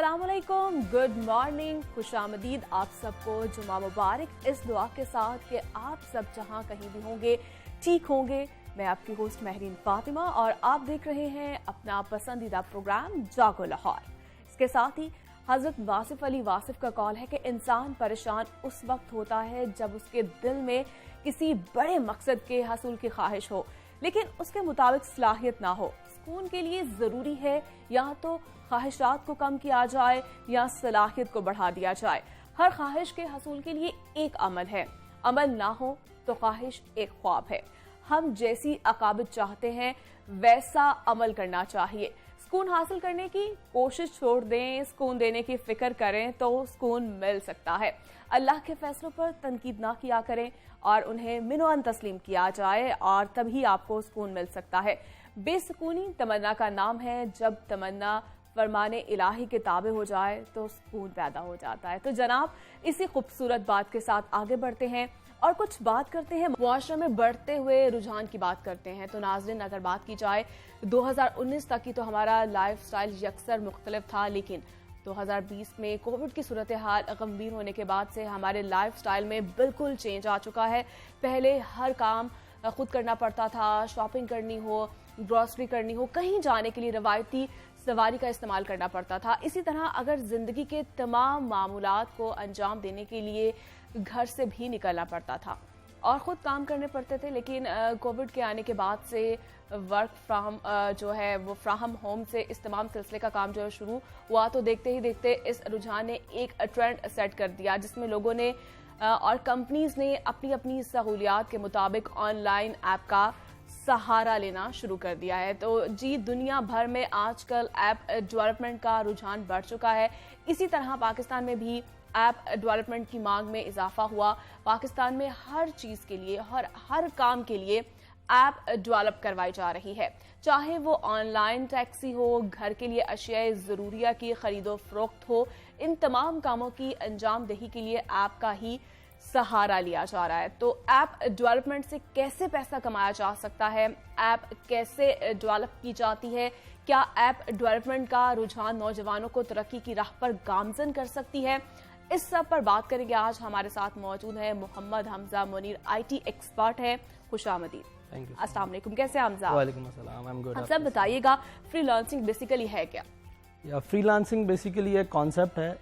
अस्सलामुअलैकुम, good morning, खुशामदीद आप सबको। जुमा मुबारक। इस दुआ के साथ कि आप सब जहां कहीं भी होंगे ठीक होंगे। मैं आपकी होस्ट महरीन फातिमा और आप देख रहे हैं अपना पसंदीदा प्रोग्राम जागो लाहौर। इसके साथ ही हजरत वासिफ अली वासिफ का कॉल है कि इंसान परेशान उस वक्त होता है जब उसके दिल में किसी बड़े मकसद के हासिल की ख्वाहिश हो लेकिन उसके मुताबिक सलाहियत ना हो। सुकून के लिए जरूरी है या तो ख्वाहिशात को कम किया जाए या सलाहियत को बढ़ा दिया जाए। हर ख्वाहिश के हासिल के लिए एक अमल है, अमल ना हो तो ख्वाहिश एक ख्वाब है। हम जैसी अकाबिद चाहते हैं वैसा अमल करना चाहिए। सुकून हासिल करने की कोशिश छोड़ दें, सुकून देने की फिक्र करें तो सुकून मिल सकता है। अल्लाह के फैसलों पर तनकीद ना किया करें और उन्हें मिनोअन तस्लीम किया जाए और तभी आपको सुकून मिल सकता है। बेसुकूनी तमन्ना का नाम है। जब तमन्ना फरमाने इलाही के ताबे हो जाए तो सुकून पैदा हो जाता है। तो जनाब, इसी खूबसूरत बात के साथ आगे बढ़ते हैं और कुछ बात करते हैं मुआशरे में बढ़ते हुए रुझान की बात करते हैं। तो नाज़रीन, अगर बात की जाए 2019 तक की तो हमारा लाइफ स्टाइल यकसर मुख्तलिफ था, लेकिन 2020 में कोविड की सूरत हाल गंभीर होने के बाद से हमारे लाइफ स्टाइल में बिल्कुल चेंज आ चुका है। पहले हर काम खुद करना पड़ता था, शॉपिंग करनी हो, ग्रॉसरी करनी हो, कहीं जाने के लिए रवायती सवारी का इस्तेमाल करना पड़ता था। इसी तरह अगर जिंदगी के तमाम मामूलात को अंजाम देने के लिए घर से भी निकलना पड़ता था और खुद काम करने पड़ते थे। लेकिन कोविड के आने के बाद से वर्क फ्राम जो है वो फ्राहम होम से इस तमाम सिलसिले का काम जो है शुरू हुआ, तो देखते ही देखते इस रुझान ने एक ट्रेंड सेट कर दिया जिसमें लोगों ने और कंपनीज ने अपनी अपनी सहूलियात के मुताबिक ऑनलाइन ऐप का सहारा लेना शुरू कर दिया है। तो जी, दुनिया भर में आजकल ऐप डेवलपमेंट का रुझान बढ़ चुका है। इसी तरह पाकिस्तान में भी ऐप डेवलपमेंट की मांग में इजाफा हुआ। पाकिस्तान में हर चीज के लिए, हर काम के लिए ऐप डेवलप करवाई जा रही है, चाहे वो ऑनलाइन टैक्सी हो, घर के लिए अशियाए ज़रूरिया की खरीदो फरोख्त हो। इन तमाम कामों की अंजाम दही के लिए ऐप का ही सहारा लिया जा रहा है। तो ऐप डेवलपमेंट से कैसे पैसा कमाया जा सकता है, ऐप कैसे डेवलप की जाती है, क्या ऐप डेवलपमेंट का रुझान नौजवानों को तरक्की की राह पर गामजन कर सकती है, इस सब पर बात करेंगे। आज हमारे साथ मौजूद है मोहम्मद हमजा मुनीर, IT एक्सपर्ट है। खुशामदीद। अस्सलाम वालेकुम, कैसे हैं हमजा? वालेकुम अस्सलाम, आई एम गुड। आप सब बताइएगा, फ्रीलांसिंग बेसिकली है क्या? या फ्रीलांसिंग बेसिकली एक कॉन्सेप्ट है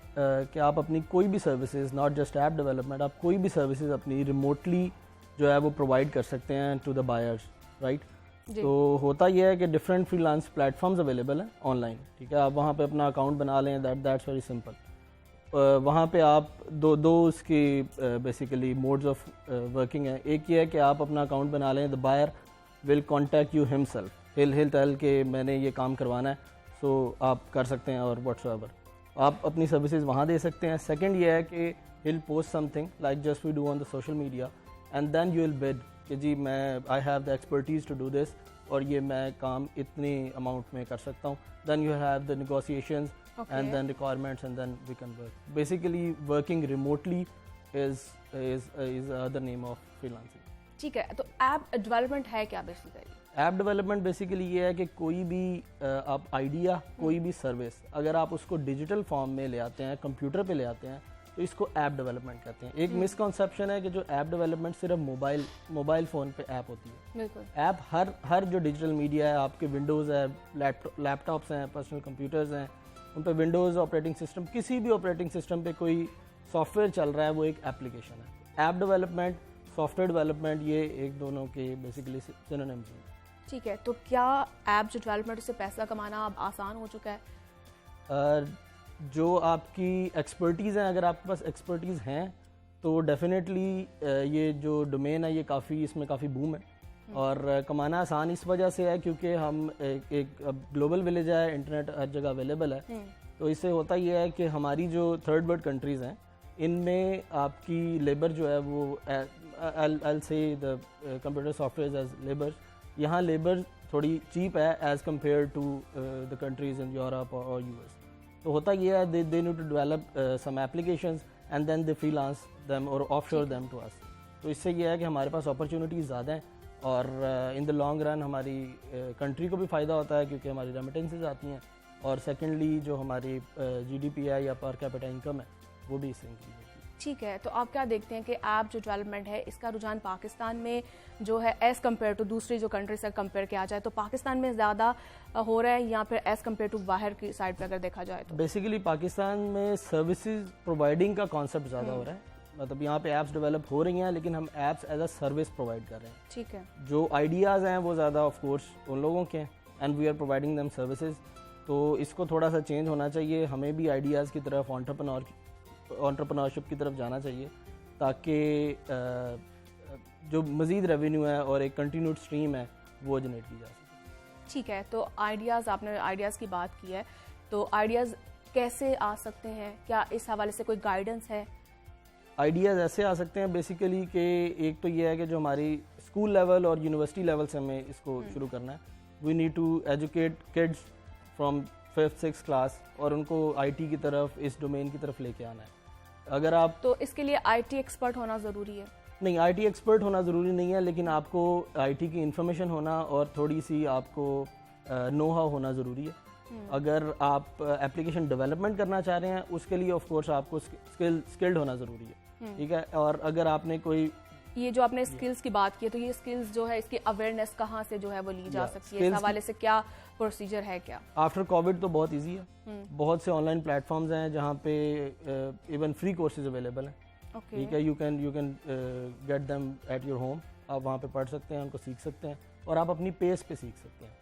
कि आप अपनी कोई भी services, not just app development, आप कोई भी सर्विसेज अपनी रिमोटली जो है वो प्रोवाइड कर सकते हैं टू द बायर्स, राइट। तो होता यह है कि डिफरेंट फ्रीलांस प्लेटफॉर्म्स अवेलेबल हैं ऑनलाइन, ठीक है। आप वहाँ पे अपना अकाउंट बना लें, दैट्स वेरी सिंपल। वहाँ पे आप दो उसकी बेसिकली मोड्स ऑफ वर्किंग है। एक ये है कि आप अपना अकाउंट बना लें, the buyer will contact you himself, he'll tell के मैंने ये काम करवाना है, सो आप कर सकते हैं और व्हाट्सएवर आप अपनी सर्विसेज वहाँ दे सकते हैं। सेकंड ये है कि he'll post something like just we do on the social media and then you will bid कि जी मैं I have the expertise to do this और ये मैं काम इतनी अमाउंट में कर सकता हूँ। Then you have the negotiations and then requirements and then we can work. Basically working remotely is the name of freelancing. ठीक है, तो ऐप डेवलपमेंट है क्या बेसिकली? ऐप डेवलपमेंट बेसिकली ये है कि कोई भी आप आइडिया, कोई भी सर्विस अगर आप उसको डिजिटल फॉर्म में ले आते हैं, कंप्यूटर पे ले आते हैं, तो इसको ऐप डेवलपमेंट कहते हैं। एक मिसकॉन्सेप्शन है कि जो ऐप डेवलपमेंट सिर्फ मोबाइल फ़ोन पे ऐप होती है। बिल्कुल। ऐप हर जो डिजिटल मीडिया है, आपके विंडोज़ है, लैपटॉप्स हैं, पर्सनल कंप्यूटर्स हैं, उन पर विंडोज़ ऑपरेटिंग सिस्टम, किसी भी ऑपरेटिंग सिस्टम पे कोई सॉफ्टवेयर चल रहा है, वो एक एप्लीकेशन है। ऐप डेवलपमेंट, सॉफ्टवेयर डेवलपमेंट, ये एक दोनों के बेसिकली सिनोनिम्स हैं। ठीक है, तो क्या ऐप जो डेवलपमेंट से पैसा कमाना अब आसान हो चुका है? जो आपकी एक्सपर्टीज़ हैं, अगर आपके पास एक्सपर्टीज़ हैं तो डेफिनेटली ये जो डोमेन है ये इसमें काफ़ी बूम है और कमाना आसान इस वजह से है क्योंकि हम एक ग्लोबल विलेज है, इंटरनेट हर जगह अवेलेबल है। तो इससे होता यह है कि हमारी जो थर्ड वर्ल्ड कंट्रीज़ हैं इनमें आपकी लेबर जो है वो I'll say the computer software as labour, यहाँ लेबर थोड़ी चीप है as compared to the countries in Europe और US। तो होता यह है they need to develop some applications and then they freelance them और ऑफशोर देम टू अस। तो इससे यह है कि हमारे पास अपॉर्चुनिटीज़ ज़्यादा हैं और इन द लॉन्ग रन हमारी कंट्री को भी फ़ायदा होता है क्योंकि हमारी रेमिटेंसेज आती हैं और सेकेंडली जो हमारी जीडीपी है या पर कैपिटा इनकम है वो भी इससे इंक्रीज होगी। ठीक है, तो आप क्या देखते हैं कि ऐप जो डेवलपमेंट है इसका रुझान पाकिस्तान में जो है एज़ कम्पेयर टू दूसरी जो कंट्री से कंपेयर किया जाए तो पाकिस्तान में ज़्यादा हो रहा है या फिर एज़ कम्पेयर टू बाहर की साइड पे अगर देखा जाए तो? बेसिकली पाकिस्तान में सर्विसेज प्रोवाइडिंग का कॉन्सेप्ट ज़्यादा हो रहा है, मतलब यहाँ पे ऐप्स डेवलप हो रही हैं लेकिन हम apps as a service provide कर रहे हैं। ठीक है, जो आइडियाज़ हैं वो ज़्यादा ऑफ कोर्स उन लोगों के हैं and we are providing them services. तो इसको थोड़ा सा चेंज होना चाहिए, हमें भी आइडियाज़ की तरफ एंटरप्रेन्योरशिप की तरफ जाना चाहिए ताकि जो मज़ीद रेवेन्यू है और एक कंटिन्यूड स्ट्रीम है वो जनरेट की जा सके। ठीक है, तो आइडियाज़, आपने आइडियाज़ की बात की है, तो आइडियाज़ कैसे आ सकते हैं, क्या इस हवाले से कोई गाइडेंस है? आइडियाज़ ऐसे आ सकते हैं बेसिकली कि एक तो ये है कि जो हमारी स्कूल लेवल और यूनिवर्सिटी लेवल से हमें इसको शुरू करना है। We need to educate kids from 5th-6th class और उनको आईटी की तरफ, इस डोमेन की तरफ लेके आना है। अगर आप तो इसके लिए आईटी एक्सपर्ट होना ज़रूरी है? नहीं, आईटी एक्सपर्ट होना ज़रूरी नहीं है, लेकिन आपको आईटी की इन्फॉर्मेशन होना और थोड़ी सी आपको नो हाउ होना ज़रूरी है। अगर आप एप्लीकेशन डेवलपमेंट करना चाह रहे हैं उसके लिए ऑफ कोर्स आपको स्किल्ड होना ज़रूरी है, ठीक है। और अगर आपने कोई ये जो आपने स्किल्स की बात की है तो ये स्किल्स जो है इसकी अवेयरनेस कहाँ से जो है वो ली जा सकती है, इस हवाले से क्या प्रोसीजर है क्या? आफ्टर कोविड तो बहुत इजी है, बहुत से ऑनलाइन प्लेटफॉर्म्स हैं जहाँ पे इवन फ्री कोर्सेज अवेलेबल हैं, ठीक है। You can get them at your home, आप वहाँ पे पढ़ सकते हैं, उनको सीख सकते हैं और आप अपनी पेस पे सीख सकते हैं।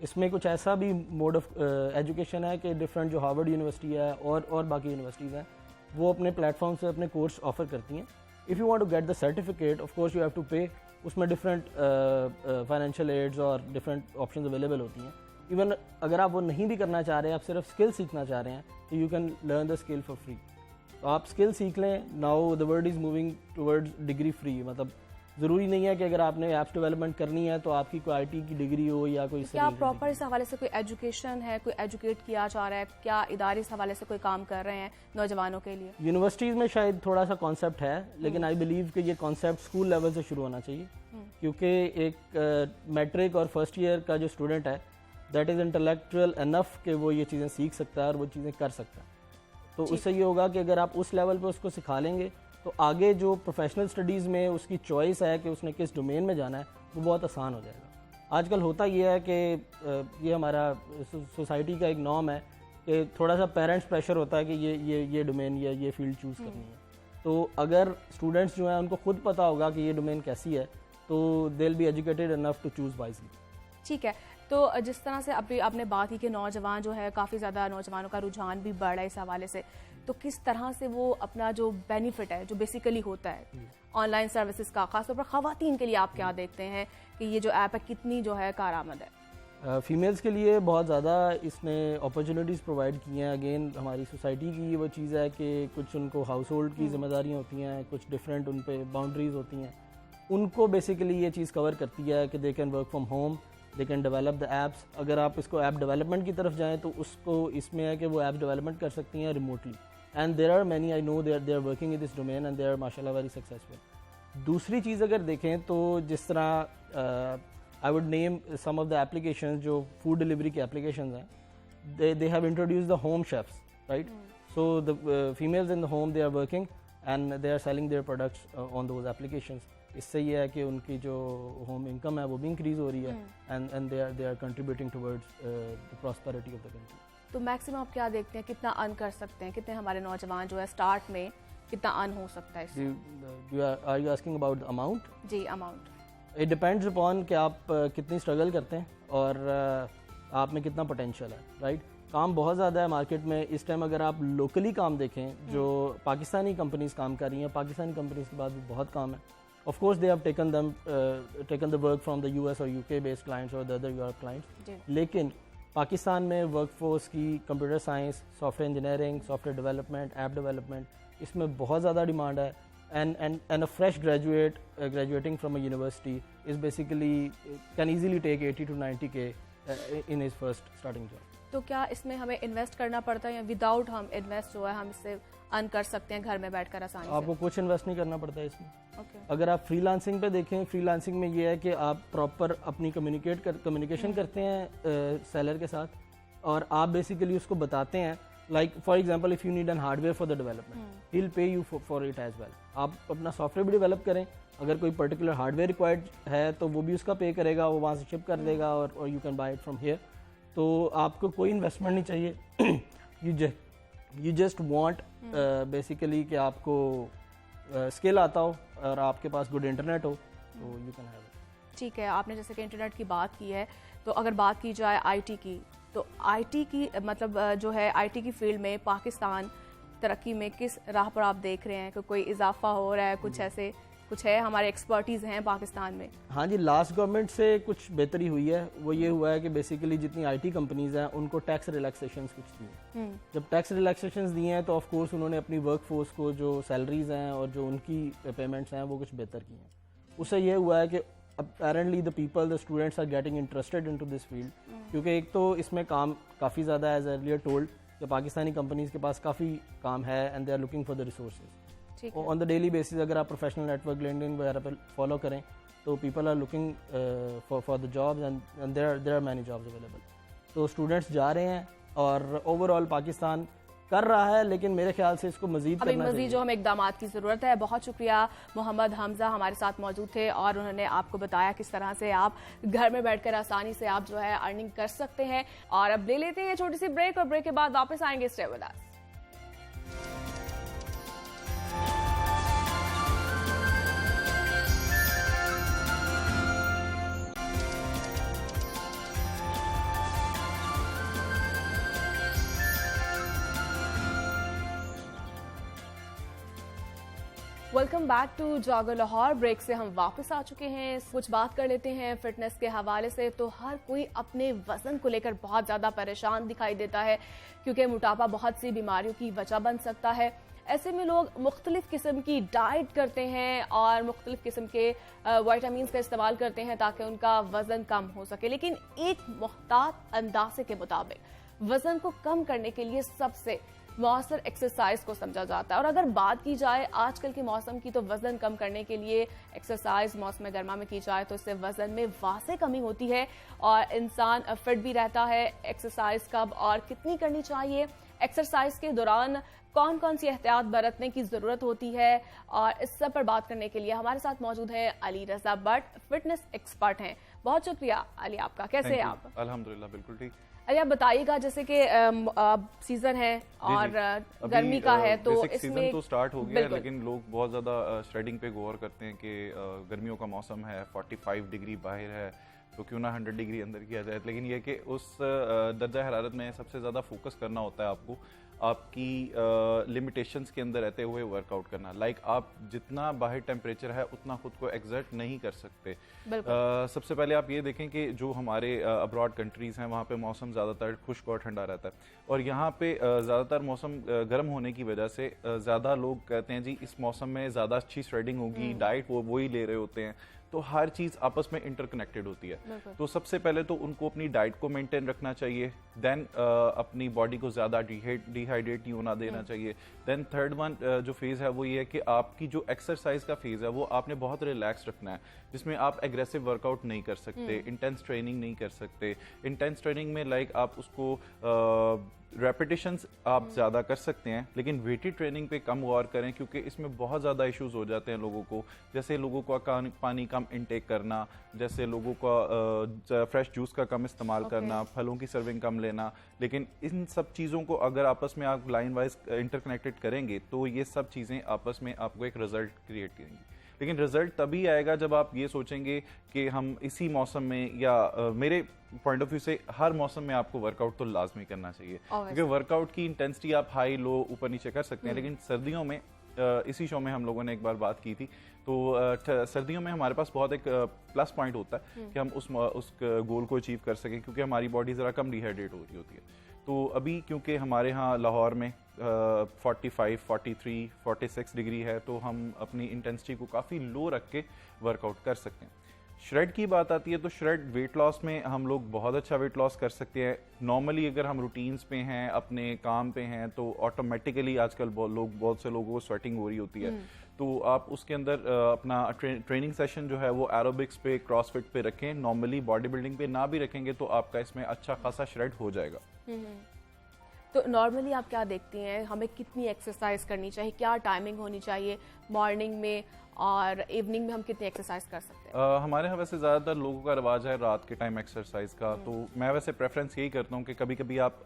इसमें कुछ ऐसा भी मोड ऑफ एजुकेशन है कि डिफरेंट जो हार्वर्ड यूनिवर्सिटी है और बाकी यूनिवर्सिटीज़ हैं वो अपने प्लेटफॉर्म से अपने कोर्स ऑफर करती हैं। If you want to get the certificate of course you have to pay, उसमें डिफरेंट फाइनेंशियल एड्स और डिफरेंट ऑप्शंस अवेलेबल होती हैं। इवन अगर आप वो नहीं भी करना चाह रहे हैं, आप सिर्फ स्किल सीखना चाह रहे हैं तो you can learn the skill for free. तो आप स्किल सीख लें। Now the world is moving towards degree free, मतलब ज़रूरी नहीं है कि अगर आपने ऐप्स डेवलपमेंट करनी है तो आपकी कोई आईटी की डिग्री हो या कोई क्या प्रॉपर इस हवाले से कोई एजुकेशन है, कोई एजुकेट किया जा रहा है, क्या इदारे इस हवाले से कोई काम कर रहे हैं नौजवानों के लिए? यूनिवर्सिटीज़ में शायद थोड़ा सा कॉन्सेप्ट है, लेकिन आई बिलीव कि ये कॉन्सेप्ट स्कूल लेवल से शुरू होना चाहिए, क्योंकि एक मैट्रिक और फर्स्ट ईयर का जो स्टूडेंट है दैट इज़ इंटेलेक्चुअल इनफ कि वो ये चीज़ें सीख सकता है और वो चीज़ें कर सकता है। तो उससे ये होगा कि अगर आप उस लेवल पे उसको सिखा लेंगे तो आगे जो प्रोफेशनल स्टडीज़ में उसकी चॉइस है कि उसने किस डोमेन में जाना है वो बहुत आसान हो जाएगा। आजकल होता ये है कि ये हमारा सोसाइटी का एक नॉर्म है कि थोड़ा सा पेरेंट्स प्रेशर होता है कि ये डोमेन या ये फील्ड चूज़ करनी है। तो अगर स्टूडेंट्स जो हैं उनको खुद पता होगा कि ये डोमेन कैसी है तो they will be educated enough to choose wisely. ठीक है, तो जिस तरह से अभी आपने बात की कि नौजवान जो है काफ़ी ज़्यादा नौजवानों का रुझान भी बढ़ा है इस हवाले से, तो किस तरह से वो अपना जो बेनिफिट है जो बेसिकली होता है ऑनलाइन सर्विसेज का, खासतौर पर ख़वातीन के लिए आप क्या देखते हैं कि ये जो ऐप है कितनी जो है कारआमद है? फीमेल्स के लिए बहुत ज़्यादा इसने अपॉर्चुनिटीज़ प्रोवाइड की हैं। अगेन हमारी सोसाइटी की वो चीज़ है कि कुछ उनको हाउस होल्ड की जिम्मेदारियाँ होती हैं, कुछ डिफरेंट उन पर बाउंड्रीज़ होती हैं, उनको बेसिकली ये चीज़ कवर करती है कि they can work from home, they can develop the apps. अगर आप इसको ऐप डेवलपमेंट की तरफ जाएं तो उसको इसमें है कि वो ऐप डेवलपमेंट कर सकती हैं remotely, and there are many, I know they are working in this domain and they are माशाल्लाह वेरी सक्सेसफुल। दूसरी चीज़ अगर देखें तो जिस तरह I would name some of the applications जो फूड डिलीवरी के एप्लीकेशंस हैं, they have introduced the home chefs, right. So the females in the home they are working and they are selling their products on those applications. इससे ये है कि उनकी जो home income है वो भी इंक्रीज हो रही है and they are contributing towards the prosperity of the country. तो मैक्सिमम आप क्या देखते हैं, कितना अर्न कर सकते हैं, कितने हमारे नौजवान जो है स्टार्ट में कितना अर्न हो सकता है इससे? Are you asking about the amount? जी, अमाउंट इट डिपेंड्स अपॉन कि आप कितनी स्ट्रगल करते हैं और आप में कितना पोटेंशियल है, राइट। काम बहुत ज़्यादा है मार्केट में इस टाइम। अगर आप लोकली काम देखें जो पाकिस्तानी कंपनीज़ काम कर रही हैं, पाकिस्तानी कंपनीज़ के बाद भी बहुत काम है। Of course, they have taken the work from the US or UK based clients or the other Europe clients. लेकिन पाकिस्तान में वर्कफोर्स की computer science, software engineering, software development, app development, इसमें बहुत ज़्यादा डिमांड है। and a fresh graduate graduating from a university is basically can easily take 80 to 90K in his first starting job. तो क्या इसमें हमें इन्वेस्ट करना पड़ता है या विदाउट हम इन्वेस्ट जो है हम इससे अर्न कर सकते हैं घर में बैठकर आसानी से? आपको कुछ इन्वेस्ट नहीं करना पड़ता है इसमें। Okay. अगर आप फ्रीलांसिंग पे देखें, फ्रीलांसिंग में ये है कि आप प्रॉपर अपनी कम्युनिकेशन करते हैं सेलर के साथ और आप बेसिकली उसको बताते हैं, like for example if you need an hardware for the development, he will pay you for it as well. आप अपना सॉफ्टवेयर भी डेवलप करें, अगर कोई पर्टिकुलर हार्डवेयर रिक्वायर्ड है तो वो भी उसका पे करेगा, वो वहाँ से शिप कर देगा और you can buy it from here. तो आपको कोई इन्वेस्टमेंट नहीं चाहिए, यू जस्ट वांट बेसिकली कि आपको स्किल आता हो और आपके पास गुड इंटरनेट हो, तो यू कैन हैव इट। ठीक है, आपने जैसे कि इंटरनेट की बात की है, तो अगर बात की जाए आईटी की, तो आईटी की मतलब जो है आईटी की फील्ड में पाकिस्तान तरक्की में किस राह पर आप देख रहे हैं कि कोई इजाफा हो रहा है, कुछ ऐसे कुछ है, हमारे एक्सपर्टीज़ हैं पाकिस्तान में? हाँ जी, लास्ट गवर्नमेंट से कुछ बेहतरी हुई है। वो ये हुआ है कि बेसिकली जितनी आईटी कंपनीज हैं उनको टैक्स रिलैक्सेशंस कुछ दिए। जब टैक्स रिलैक्सेशंस दिए हैं तो ऑफ कोर्स उन्होंने अपनी वर्कफोर्स को जो सैलरीज हैं और जो उनकी पेमेंट्स हैं वो कुछ बेहतर की हैं। उससे ये हुआ है कि apparently the people, the students are getting interested into this field, क्योंकि एक तो इसमें काम काफ़ी ज़्यादा है, एज अर्लियर टोल्ड, कि पाकिस्तानी कंपनीज के पास काफ़ी काम है and they are looking for the resources on the daily basis. अगर आप प्रोफेशनल नेटवर्क लिंक्डइन वगैरह पर फॉलो करें तो people are looking for the jobs and there are many jobs available. तो स्टूडेंट्स जा रहे हैं और ओवरऑल पाकिस्तान कर रहा है, लेकिन मेरे ख्याल से इसको मजीद करना चाहिए। मजीद जो हमें इकदामात की ज़रूरत है। बहुत शुक्रिया, मोहम्मद हमजा हमारे साथ मौजूद थे और उन्होंने आपको बताया किस तरह से आप घर में बैठकर आसानी से आप जो है अर्निंग कर सकते हैं। और अब ले लेते हैं छोटी सी ब्रेक और ब्रेक के बाद वापस आएंगे। Stay with us. Welcome back to Jago Lahore. Break से हम वापस आ चुके हैं। कुछ बात कर लेते हैं फिटनेस के हवाले से। तो हर कोई अपने वजन को लेकर बहुत ज़्यादा परेशान दिखाई देता है, क्योंकि मोटापा बहुत सी बीमारियों की वजह बन सकता है। ऐसे में लोग मुख्तलिफ किस्म की डाइट करते हैं और मुख्तलिफ किस्म के विटामिन्स का इस्तेमाल करते हैं ताकि उनका वजन कम हो सके। लेकिन एक मुख्तात अंदाजे के मुताबिक वजन को कम करने के लिए सबसे मौसर एक्सरसाइज को समझा जाता है। और अगर बात की जाए आजकल के मौसम की, तो वजन कम करने के लिए एक्सरसाइज मौसम गर्मा में की जाए तो इससे वजन में वासे कमी होती है और इंसान फिट भी रहता है। एक्सरसाइज कब और कितनी करनी चाहिए, एक्सरसाइज के दौरान कौन कौन सी एहतियात बरतने की जरूरत होती है, और इस सब पर बात करने के लिए हमारे साथ मौजूद है अली रजा भट्ट, फिटनेस एक्सपर्ट हैं। बहुत शुक्रिया अली आपका। कैसे हैं आप? अल्हम्दुलिल्लाह बिल्कुल ठीक। अरे आप बताइएगा, जैसे कि सीजन है और गर्मी का है, तो इसमें सीजन तो स्टार्ट हो गया है, लेकिन लोग बहुत ज़्यादा श्रेडिंग पे गौर करते हैं कि गर्मियों का मौसम है, 45 डिग्री बाहर है, तो क्यों ना 100 डिग्री अंदर किया जाए। लेकिन यह कि उस दर्जा हरारत में सबसे ज़्यादा फोकस करना होता है आपको आपकी लिमिटेशंस के अंदर रहते हुए वर्कआउट करना। लाइक आप जितना बाहर टेम्परेचर है उतना खुद को एग्जर्ट नहीं कर सकते। सबसे पहले आप ये देखें कि जो हमारे अब्रॉड कंट्रीज़ हैं वहाँ पे मौसम ज़्यादातर खुश्क और ठंडा रहता है, और यहाँ पे ज़्यादातर मौसम गर्म होने की वजह से ज़्यादा लोग कहते हैं जी इस मौसम में ज़्यादा अच्छी स्वेडिंग होगी, डाइट वो ही ले रहे होते हैं, तो हर चीज़ आपस में इंटरकनेक्टेड होती है। तो सबसे पहले तो उनको अपनी डाइट को मेंटेन रखना चाहिए, देन अपनी बॉडी को ज़्यादा डिहाइड्रेट नहीं होना देना चाहिए। देन थर्ड वन जो फेज़ है वो ये है कि आपकी जो एक्सरसाइज का फेज़ है वो आपने बहुत रिलैक्स रखना है, जिसमें आप एग्रेसिव वर्कआउट नहीं कर सकते, इंटेंस ट्रेनिंग नहीं कर सकते। इंटेंस ट्रेनिंग में लाइक आप उसको रेपिटेशंस आप ज़्यादा कर सकते हैं, लेकिन वेटेड ट्रेनिंग पे कम गौर करें, क्योंकि इसमें बहुत ज़्यादा इश्यूज हो जाते हैं लोगों को। जैसे लोगों को पानी कम इनटेक करना, जैसे लोगों का फ्रेश जूस का कम इस्तेमाल करना, फलों की सर्विंग कम लेना। लेकिन इन सब चीज़ों को अगर आपस में आप लाइन वाइज इंटरकनेक्टेड करेंगे तो ये सब चीज़ें आपस में आपको एक रिजल्ट क्रिएट करेंगी। लेकिन रिजल्ट तभी आएगा जब आप ये सोचेंगे कि हम इसी मौसम में, या मेरे पॉइंट ऑफ व्यू से हर मौसम में आपको वर्कआउट तो लाजमी करना चाहिए, क्योंकि वर्कआउट की इंटेंसिटी आप हाई लो ऊपर नीचे कर सकते हैं। लेकिन सर्दियों में इसी शो में हम लोगों ने एक बार बात की थी, तो सर्दियों में हमारे पास बहुत एक प्लस पॉइंट होता है कि हम उस गोल को अचीव कर सकें, क्योंकि हमारी बॉडी ज़रा कम डिहाइड्रेट हो रही होती है। तो अभी क्योंकि हमारे यहाँ लाहौर में 45, 43, 46 डिग्री है, तो हम अपनी इंटेंसिटी को काफ़ी लो रख के वर्कआउट कर सकते हैं। श्रेड की बात आती है तो श्रेड वेट लॉस में हम लोग बहुत अच्छा वेट लॉस कर सकते हैं। नॉर्मली अगर हम रूटीन्स पे हैं, अपने काम पे हैं, तो ऑटोमेटिकली आजकल बहुत से लोगों को स्वेटिंग हो रही होती है, तो आप उसके अंदर अपना ट्रेनिंग सेशन जो है वो एरोबिक्स पे, क्रॉसफिट पे रखें। नॉर्मली बॉडी बिल्डिंग पे ना भी रखेंगे तो आपका इसमें अच्छा खासा श्रेड हो जाएगा। तो नॉर्मली आप क्या देखती हैं, हमें कितनी एक्सरसाइज करनी चाहिए, क्या टाइमिंग होनी चाहिए मॉर्निंग में और इवनिंग में हम कितनी एक्सरसाइज कर सकते हैं? हमारे यहाँ वैसे ज़्यादातर लोगों का रिवाज है रात के टाइम एक्सरसाइज का, तो मैं वैसे प्रेफरेंस यही करता हूँ कि कभी कभी आप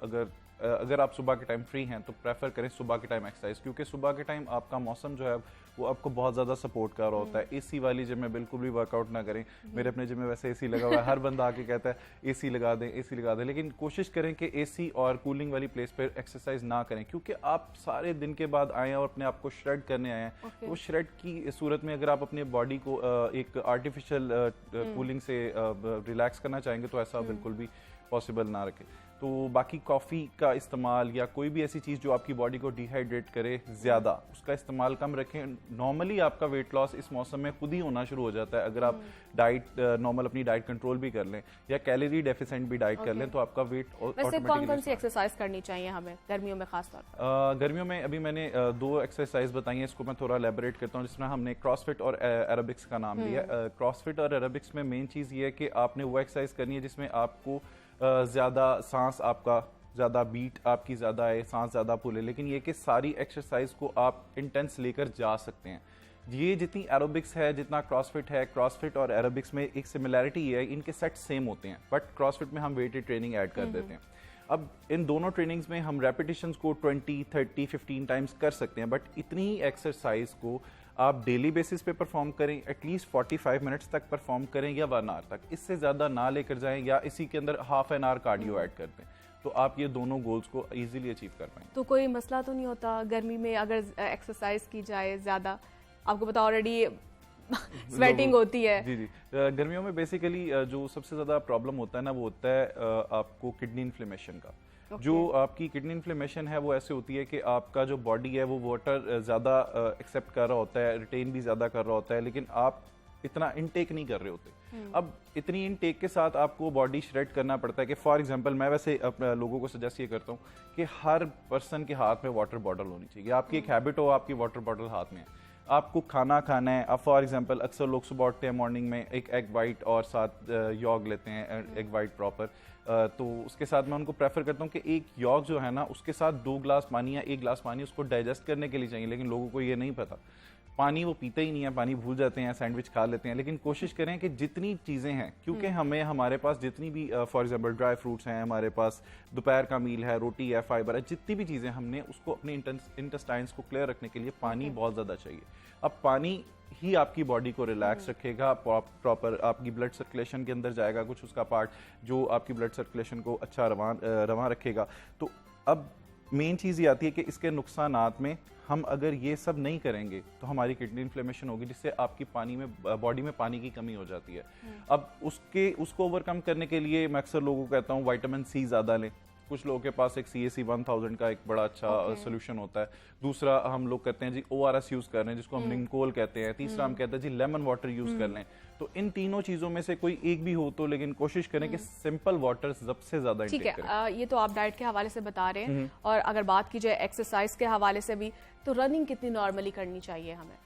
अगर आप सुबह के टाइम फ्री हैं तो प्रेफर करें सुबह के टाइम एक्सरसाइज, क्योंकि सुबह के टाइम आपका मौसम जो है वो आपको बहुत ज़्यादा सपोर्ट कर रहा होता है। एसी वाली जिम में बिल्कुल भी वर्कआउट ना करें। मेरे अपने जिम में वैसे एसी लगा हुआ है, हर बंदा आके कहता है एसी लगा दें, एसी लगा दें, लेकिन कोशिश करें कि एसी और कूलिंग वाली प्लेस पर एक्सरसाइज ना करें, क्योंकि आप सारे दिन के बाद आए हैं और अपने आप को श्रेड करने आए हैं। तो श्रेड की सूरत में अगर आप अपने बॉडी को एक आर्टिफिशियल कूलिंग से रिलैक्स करना चाहेंगे तो ऐसा बिल्कुल भी पॉसिबल ना रखें। तो बाकी कॉफ़ी का इस्तेमाल या कोई भी ऐसी चीज़ जो आपकी बॉडी को डिहाइड्रेट करे ज़्यादा, उसका इस्तेमाल कम रखें। नॉर्मली आपका वेट लॉस इस मौसम में खुद ही होना शुरू हो जाता है अगर आप डाइट नॉर्मल अपनी डाइट कंट्रोल भी कर लें या कैलोरी डेफिशिएंट भी डाइट कर लें तो आपका वेट वैसे कौन-कौन सी एक्सरसाइज करनी चाहिए हमें गर्मियों में खास तौर पर? गर्मियों में अभी मैंने 2 एक्सरसाइज बताई हैं, इसको मैं थोड़ा एलैबोरेट करता हूँ, जिसमें हमने क्रॉसफिट और एरोबिक्स का नाम लिया। क्रॉसफिट और एरोबिक्स में मेन चीज़ ये है कि आपने वो एक्सरसाइज करनी है जिसमें आपको ज़्यादा सांस आपका ज़्यादा बीट आपकी ज़्यादा है, सांस ज़्यादा फूले, लेकिन ये कि सारी एक्सरसाइज को आप इंटेंस लेकर जा सकते हैं। ये जितनी एरोबिक्स है, जितना क्रॉसफिट है, क्रॉसफिट और एरोबिक्स में एक सिमिलैरिटी है, इनके सेट सेम होते हैं, बट क्रॉसफिट में हम वेटेड ट्रेनिंग ऐड कर देते हैं। अब इन दोनों ट्रेनिंग्स में हम रेपिटेशंस को 20, 30, 15 टाइम्स कर सकते हैं, बट इतनी ही एक्सरसाइज को आप डेली बेसिस पे परफॉर्म करें, एटलीस्ट 45 मिनट्स तक परफॉर्म करें या 1 आवर तक, इससे ज़्यादा ना लेकर जाएं, या इसी के अंदर half an hour cardio add कर दें, तो आप ये दोनों गोल्स को इजीली अचीव कर पाएंगे। तो कोई मसला तो नहीं होता गर्मी में अगर एक्सरसाइज की जाए ज़्यादा? आपको पता ऑलरेडी स्वेटिंग होती है। जी। गर्मियों में बेसिकली जो सबसे ज़्यादा प्रॉब्लम होता है ना, वो होता है आपको किडनी इन्फ्लेमेशन का। जो आपकी किडनी इन्फ्लेमेशन है वो ऐसे होती है कि आपका जो बॉडी है वो वाटर ज़्यादा एक्सेप्ट कर रहा होता है, रिटेन भी ज़्यादा कर रहा होता है, लेकिन आप इतना इनटेक नहीं कर रहे होते। अब इतनी इनटेक के साथ आपको बॉडी श्रेड करना पड़ता है कि फॉर एग्जांपल मैं वैसे अपने लोगों को सजेस्ट ये करता हूँ कि हर पर्सन के हाथ में वाटर बॉटल होनी चाहिए। आपकी एक हैबिट हो, आपकी वाटर बॉटल हाथ में है, आपको खाना खाना है। अब फॉर एग्जांपल अक्सर लोग सुबह उठते हैं मॉर्निंग में एक एग वाइट और साथ यॉग लेते हैं, एग वाइट प्रॉपर, तो उसके साथ मैं उनको प्रेफर करता हूँ कि एक यॉग जो है ना उसके साथ 2 ग्लास पानी या 1 ग्लास पानी उसको डाइजेस्ट करने के लिए चाहिए, लेकिन लोगों को ये नहीं पता। पानी वो पीते ही नहीं है, पानी भूल जाते हैं, सैंडविच खा लेते हैं। लेकिन कोशिश करें कि जितनी चीज़ें हैं, क्योंकि हमें हमारे पास जितनी भी फॉर एग्जांपल ड्राई फ्रूट्स हैं, हमारे पास दोपहर का मील है, रोटी है, फाइबर है, जितनी भी चीज़ें हमने उसको अपने इंटेस्टाइन्स को क्लियर रखने के लिए पानी बहुत ज़्यादा चाहिए। अब पानी ही आपकी बॉडी को रिलैक्स रखेगा, प्रॉपर आपकी ब्लड सर्कुलेशन के अंदर जाएगा कुछ उसका पार्ट जो आपकी ब्लड सर्कुलेशन को अच्छा रवां रखेगा। तो अब मेन चीज़ ये आती है कि इसके नुकसानात में हम अगर ये सब नहीं करेंगे तो हमारी किडनी इन्फ्लेमेशन होगी, जिससे आपकी पानी में बॉडी में पानी की कमी हो जाती है। अब उसको ओवरकम करने के लिए मैं अक्सर लोगों को कहता हूँ विटामिन सी ज़्यादा लें। कुछ लोगों के पास एक CAC 1000 का एक बड़ा अच्छा सोल्यूशन होता है। दूसरा हम लोग कहते हैं जी ORS यूज़ कर रहे हैं, जिसको हम निंकोल कहते हैं। तीसरा हम कहते हैं जी लेमन वाटर यूज़ कर लें। तो इन तीनों चीज़ों में से कोई एक भी हो तो, लेकिन कोशिश करें कि सिंपल वाटर सबसे ज़्यादा ठीक है। ये तो आप डाइट के हवाले से बता रहे हैं, और अगर बात की जाए एक्सरसाइज के हवाले से भी, तो रनिंग कितनी नॉर्मली करनी चाहिए हमें?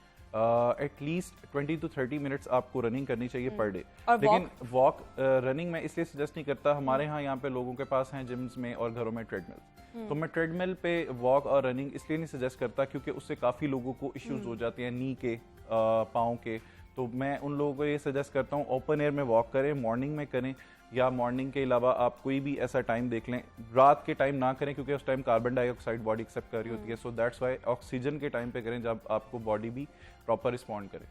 एटलीस्ट 20 to 30 मिनट्स आपको रनिंग करनी चाहिए पर डे। लेकिन वॉक रनिंग मैं इसलिए सजेस्ट नहीं करता, हमारे यहाँ पे लोगों के पास हैं जिम्स में और घरों में ट्रेडमिल, तो मैं ट्रेडमिल पे वॉक और रनिंग इसलिए नहीं सजेस्ट करता क्योंकि उससे काफ़ी लोगों को इश्यूज हो जाते हैं नी के, पाँव के। तो मैं उन लोगों को ये सजेस्ट करता हूँ ओपन एयर में वॉक करें, मॉर्निंग में करें, या मॉर्निंग के अलावा आप कोई भी ऐसा टाइम देख लें। रात के टाइम ना करें क्योंकि उस time carbon dioxide body accept कर रही होती है, सो दैट्स वाई ऑक्सीजन के टाइम पे करें जब आपको बॉडी भी प्रॉपर रिस्पॉन्ड करे।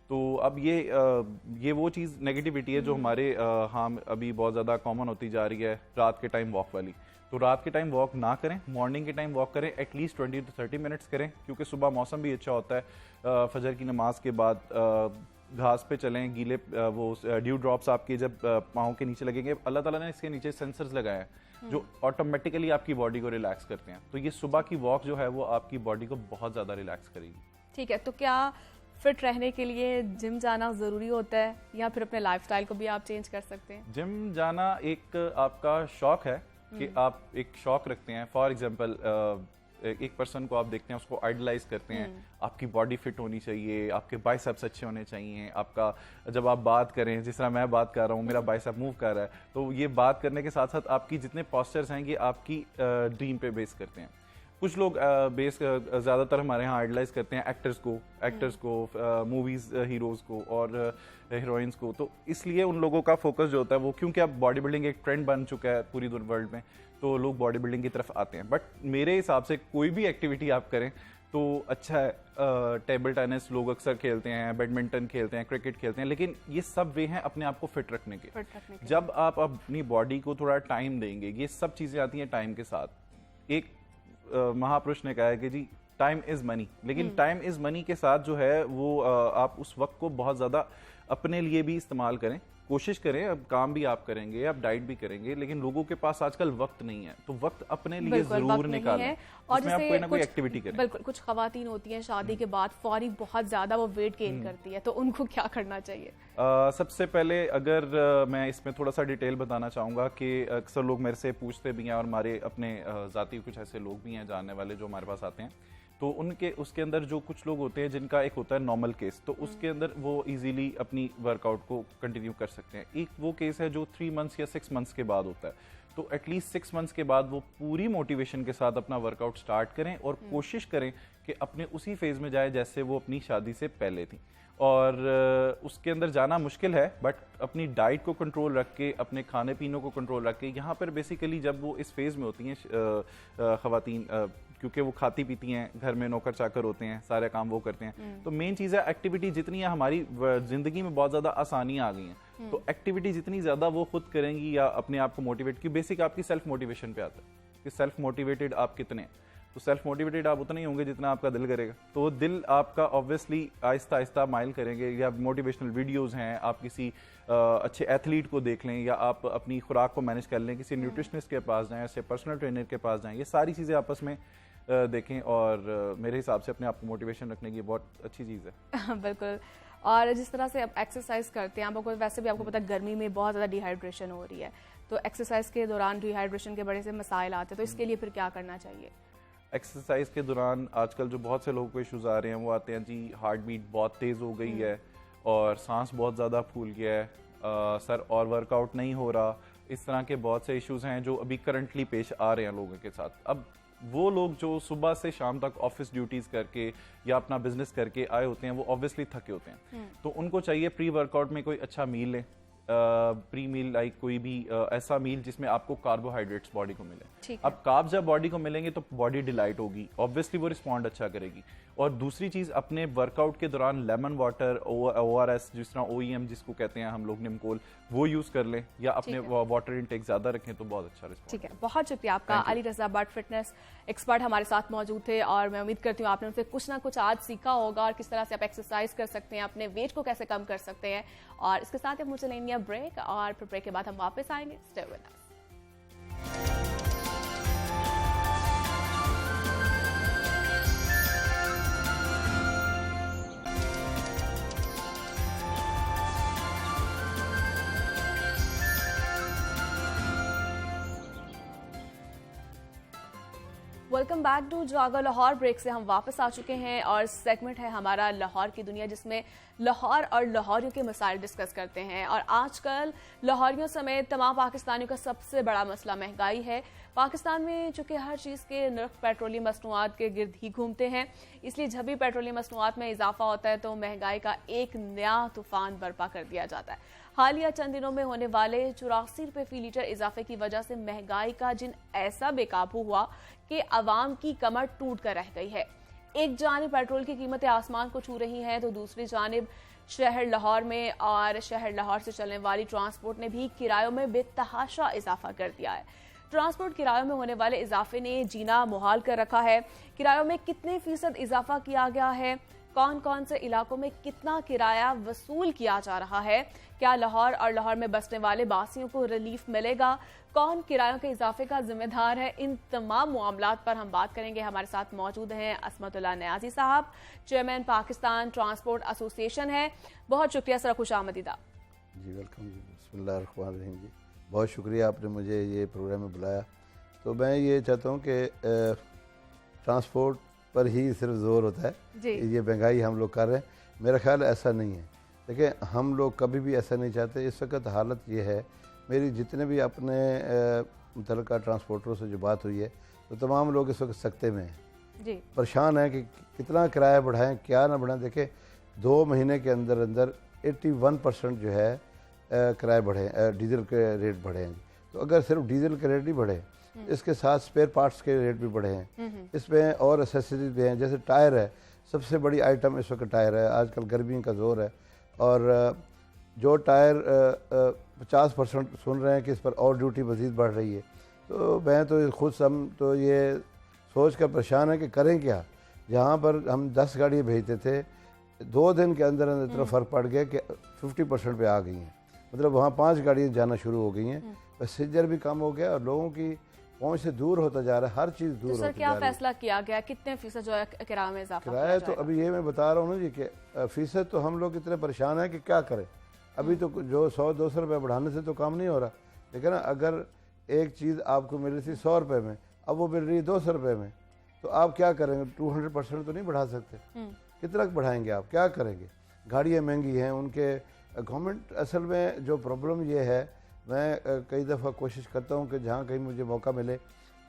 तो अब ये वो चीज़ नेगेटिविटी है जो हमारे हाँ अभी बहुत ज़्यादा कॉमन होती जा रही है, रात के टाइम वॉक वाली। तो रात के टाइम वॉक ना करें, मॉर्निंग के टाइम वॉक करें, एटलीस्ट 20 to 30 मिनट्स करें, क्योंकि सुबह मौसम भी अच्छा होता है। फजर की नमाज के बाद घास पे चलें, गीले वो ड्यू ड्रॉप्स आपके जब पाँव के नीचे लगेंगे, अल्लाह ताला ने इसके नीचे सेंसर्स लगाए हैं जो ऑटोमेटिकली आपकी बॉडी को रिलैक्स करते हैं। तो ये सुबह की वॉक जो है वो आपकी बॉडी को बहुत ज़्यादा रिलैक्स करेगी। ठीक है, तो क्या फिट रहने के लिए जिम जाना ज़रूरी होता है या फिर अपने लाइफस्टाइल को भी आप चेंज कर सकते हैं? जिम जाना एक आपका शौक है कि आप एक शौक रखते हैं। फॉर एग्जांपल एक पर्सन को आप देखते हैं, उसको आइडलाइज करते हैं, आपकी बॉडी फिट होनी चाहिए, आपके बाइसेप्स अच्छे होने चाहिए, आपका जब आप बात करें, जिस तरह मैं बात कर रहा हूँ, मेरा बाइसेप मूव कर रहा है, तो ये बात करने के साथ साथ आपकी जितने पोस्चर्स हैं ये आपकी ड्रीम पे बेस करते हैं। कुछ लोग ज़्यादातर हमारे यहाँ आइडलाइज करते हैं एक्टर्स को, मूवीज़ हीरोज़ को और हीरोइंस को, तो इसलिए उन लोगों का फोकस जो होता है वो, क्योंकि अब बॉडी बिल्डिंग एक ट्रेंड बन चुका है पूरी वर्ल्ड में, तो लोग बॉडी बिल्डिंग की तरफ आते हैं। बट मेरे हिसाब से कोई भी एक्टिविटी आप करें तो अच्छा है। टेबल टेनिस लोग अक्सर खेलते हैं, बैडमिंटन खेलते हैं, क्रिकेट खेलते हैं, लेकिन ये सब वे हैं अपने आप को फिट रखने के। जब आप अपनी बॉडी को थोड़ा टाइम देंगे, ये सब चीज़ें आती हैं टाइम के साथ। एक महापुरुष ने कहा है कि जी टाइम इज मनी, लेकिन टाइम इज मनी के साथ जो है वो आप उस वक्त को बहुत ज़्यादा अपने लिए भी इस्तेमाल करें, कोशिश करें। अब काम भी आप करेंगे, आप डाइट भी करेंगे, लेकिन लोगों के पास आजकल वक्त नहीं है, तो वक्त अपने लिए जरूर निकालें, और जिसमें आप कोई ना कोई एक्टिविटी करें। बिल्कुल, कुछ खवातीन होती हैं शादी के बाद फौरी बहुत ज्यादा वो वेट गेन करती है, तो उनको क्या करना चाहिए? सबसे पहले अगर मैं इसमें थोड़ा सा डिटेल बताना चाहूँगा कि अक्सर लोग मेरे से पूछते भी हैं और हमारे अपने ज़ाती कुछ ऐसे लोग भी हैं जानने वाले जो हमारे पास आते हैं, तो उसके अंदर जो कुछ लोग होते हैं जिनका एक होता है नॉर्मल केस, तो उसके अंदर वो इजीली अपनी वर्कआउट को कंटिन्यू कर सकते हैं। एक वो केस है जो 3 मंथ्स या 6 मंथ्स के बाद होता है, तो एटलीस्ट 6 मंथ्स के बाद वो पूरी मोटिवेशन के साथ अपना वर्कआउट स्टार्ट करें और कोशिश करें कि अपने उसी फेज में जाए जैसे वो अपनी शादी से पहले थी। और उसके अंदर जाना मुश्किल है, बट अपनी डाइट को कंट्रोल रख के, अपने खाने पीने को कंट्रोल रख के, यहाँ पर बेसिकली जब वो इस फेज़ में होती हैं ख़वातीन, क्योंकि वो खाती पीती हैं, घर में नौकर चाकर होते हैं, सारे काम वो करते हैं, तो मेन चीज़ है एक्टिविटी जितनी है, हमारी ज़िंदगी में बहुत ज़्यादा आसानियाँ आ गई हैं, तो एक्टिविटी जितनी ज़्यादा वो खुद करेंगी या अपने आप को मोटिवेट, की बेसिक आपकी सेल्फ मोटिवेशन पे आता है कि सेल्फ मोटिवेटेड आप कितने, तो सेल्फ मोटिवेटेड आप उतना ही होंगे जितना आपका दिल करेगा, तो वो दिल आपका ऑब्वियसली आहिस्ता आहिस्ता माइल करेंगे। या मोटिवेशनल वीडियोस हैं, आप किसी अच्छे एथलीट को देख लें, या आप अपनी खुराक को मैनेज कर लें, किसी न्यूट्रिशनिस्ट के पास जाएं, ऐसे पर्सनल ट्रेनर के पास जाएं, ये सारी चीज़ें आपस में देखें, और मेरे हिसाब से अपने आप को मोटिवेशन रखने की बहुत अच्छी चीज़ है। बिल्कुल। और जिस तरह से आप एक्सरसाइज करते हैं, आपको वैसे भी आपको पता है गर्मी में बहुत ज़्यादा डिहाइड्रेशन हो रही है, तो एक्सरसाइज के दौरान डिहाइड्रेशन के बड़े से मसाइल आते हैं, तो इसके लिए फिर क्या करना चाहिए? एक्सरसाइज के दौरान आजकल जो बहुत से लोगों को इश्यूज आ रहे हैं वो आते हैं जी, हार्ट बीट बहुत तेज़ हो गई है और सांस बहुत ज़्यादा फूल गया है, सर और वर्कआउट नहीं हो रहा, इस तरह के बहुत से इश्यूज हैं जो अभी करंटली पेश आ रहे हैं लोगों के साथ। अब वो लोग जो सुबह से शाम तक ऑफिस ड्यूटीज़ करके या अपना बिजनेस करके आए होते हैं, वो ऑब्वियसली थके होते हैं, तो उनको चाहिए प्री वर्कआउट में कोई अच्छा मील लें, प्री मील लाइक कोई भी ऐसा मील जिसमें आपको कार्बोहाइड्रेट्स बॉडी को मिले। अब कार्ब जब बॉडी को मिलेंगे तो बॉडी डिलाइट होगी, ऑब्वियसली वो रिस्पॉन्ड अच्छा करेगी। और दूसरी चीज़, अपने वर्कआउट के दौरान लेमन वाटर, ORS, जिस तरह OEM जिसको कहते हैं हम लोग, निमकोल, वो यूज़ कर लें, या अपने वाटर इनटेक ज़्यादा रखें तो बहुत अच्छा रिस्पॉन्ड। ठीक है, बहुत शुक्रिया आपका। अली रज़ा भट्ट फिटनेस एक्सपर्ट हमारे साथ मौजूद थे, और मैं उम्मीद करती हूँ आपने उनसे कुछ ना कुछ आज सीखा होगा, और किस तरह से आप एक्सरसाइज कर सकते हैं, अपने वेट को कैसे कम कर सकते हैं। और इसके साथ ही मुझे लेनी है ब्रेक, और फिर ब्रेक के बाद हम वापस आएंगे। Stay with us. Welcome back to Jago Lahore. Break से हम वापस आ चुके हैं, और सेगमेंट है हमारा लाहौर की दुनिया, जिसमें लाहौर और लाहौरियों के मसाइल डिस्कस करते हैं। और आजकल लाहौरियों समेत तमाम पाकिस्तानियों का सबसे बड़ा मसला महंगाई है। पाकिस्तान में चूँकि हर चीज़ के नर्ख पेट्रोलियम मसनूआत के गिर्द ही घूमते हैं, इसलिए जब भी पेट्रोलियम मसनूआत में इजाफा होता है तो महंगाई का एक नया तूफान बर्पा कर दिया जाता है। हालिया चंद दिनों में होने वाले 84 रुपये फी लीटर इजाफे की वजह से महंगाई का जिन ऐसा बेकाबू हुआ कि अवाम की कमर टूट कर रह गई है। एक जानिब पेट्रोल की कीमतें आसमान को छू रही हैं, तो दूसरी जानिब शहर लाहौर में और शहर लाहौर से चलने वाली ट्रांसपोर्ट ने भी किरायों में बेतहाशा इजाफा कर दिया है। ट्रांसपोर्ट किरायों में होने वाले इजाफे ने जीना मुहाल कर रखा है। किरायों में कितने फीसद इजाफा किया गया है, कौन कौन से इलाकों में कितना किराया वसूल किया जा रहा है, क्या लाहौर और लाहौर में बसने वाले बासियों को रिलीफ मिलेगा, कौन किरायों के इजाफे का जिम्मेदार है, इन तमाम मामलात पर हम बात करेंगे। हमारे साथ मौजूद हैं असमतुल्लाह नियाजी साहब, चेयरमैन पाकिस्तान ट्रांसपोर्ट एसोसिएशन है। बहुत शुक्रिया सर, खुश आमदीद। जी वेलकम जी, बिस्मिल्लाहिर्रहमानिर्रहीम जी, बहुत शुक्रिया आपने मुझे ये प्रोग्राम में बुलाया। तो मैं ये चाहता हूँ कि ट्रांसपोर्ट पर ही सिर्फ ज़ोर होता है, ये महंगाई हम लोग कर रहे हैं, मेरा ख्याल ऐसा नहीं है। देखिए हम लोग कभी भी ऐसा नहीं चाहते। इस वक्त हालत ये है, मेरी जितने भी अपने मुतल्लिका ट्रांसपोर्टरों से जो बात हुई है, तो तमाम लोग इस वक्त सख्ते में हैं, परेशान हैं कि कितना किराया बढ़ाएं क्या ना बढ़ाएं। देखिए 2 महीने के अंदर अंदर 81% जो है किराए बढ़े, डीजल के रेट बढ़े हैं। तो अगर सिर्फ डीजल के रेट नहीं बढ़े, इसके साथ स्पेयर पार्ट्स के रेट भी बढ़े हैं, इसमें और एसेसरीज भी हैं। जैसे टायर है, सबसे बड़ी आइटम इस वक्त टायर है। आजकल गर्मी का जोर है और जो टायर 50% सुन रहे हैं कि इस पर और ड्यूटी मज़ीद बढ़ रही है। तो मैं तो खुद तो ये सोच कर परेशान है कि करें क्या। जहाँ पर हम 10 गाड़ियाँ भेजते थे, 2 दिन के अंदर अंदर इतना फ़र्क पड़ गया कि 50% पे आ गई हैं। मतलब वहाँ 5 गाड़ियाँ जाना शुरू हो गई हैं। पैसेंजर भी कम हो गया और लोगों की पहुँच से दूर होता जा रहा है, हर चीज़ दूर होती जा रही है। क्या फैसला किया गया, कितने फीसद जो है किराए में इजाफा किया किराया? तो अभी ये मैं बता रहा हूँ ना जी कि फीसद तो हम लोग इतने परेशान हैं कि क्या करें। अभी तो जो 100-200 रुपये बढ़ाने से तो काम नहीं हो रहा। लेकिन अगर एक चीज़ आपको मिल रही थी 100 रुपये में, अब वो मिल रही है 200 रुपये में, तो आप क्या करेंगे? 200% तो नहीं बढ़ा सकते। कितना बढ़ाएंगे आप, क्या करेंगे? गाड़ियाँ महंगी हैं, उनके गवर्नमेंट असल में जो प्रॉब्लम ये है, मैं कई दफ़ा कोशिश करता हूँ कि जहाँ कहीं मुझे मौका मिले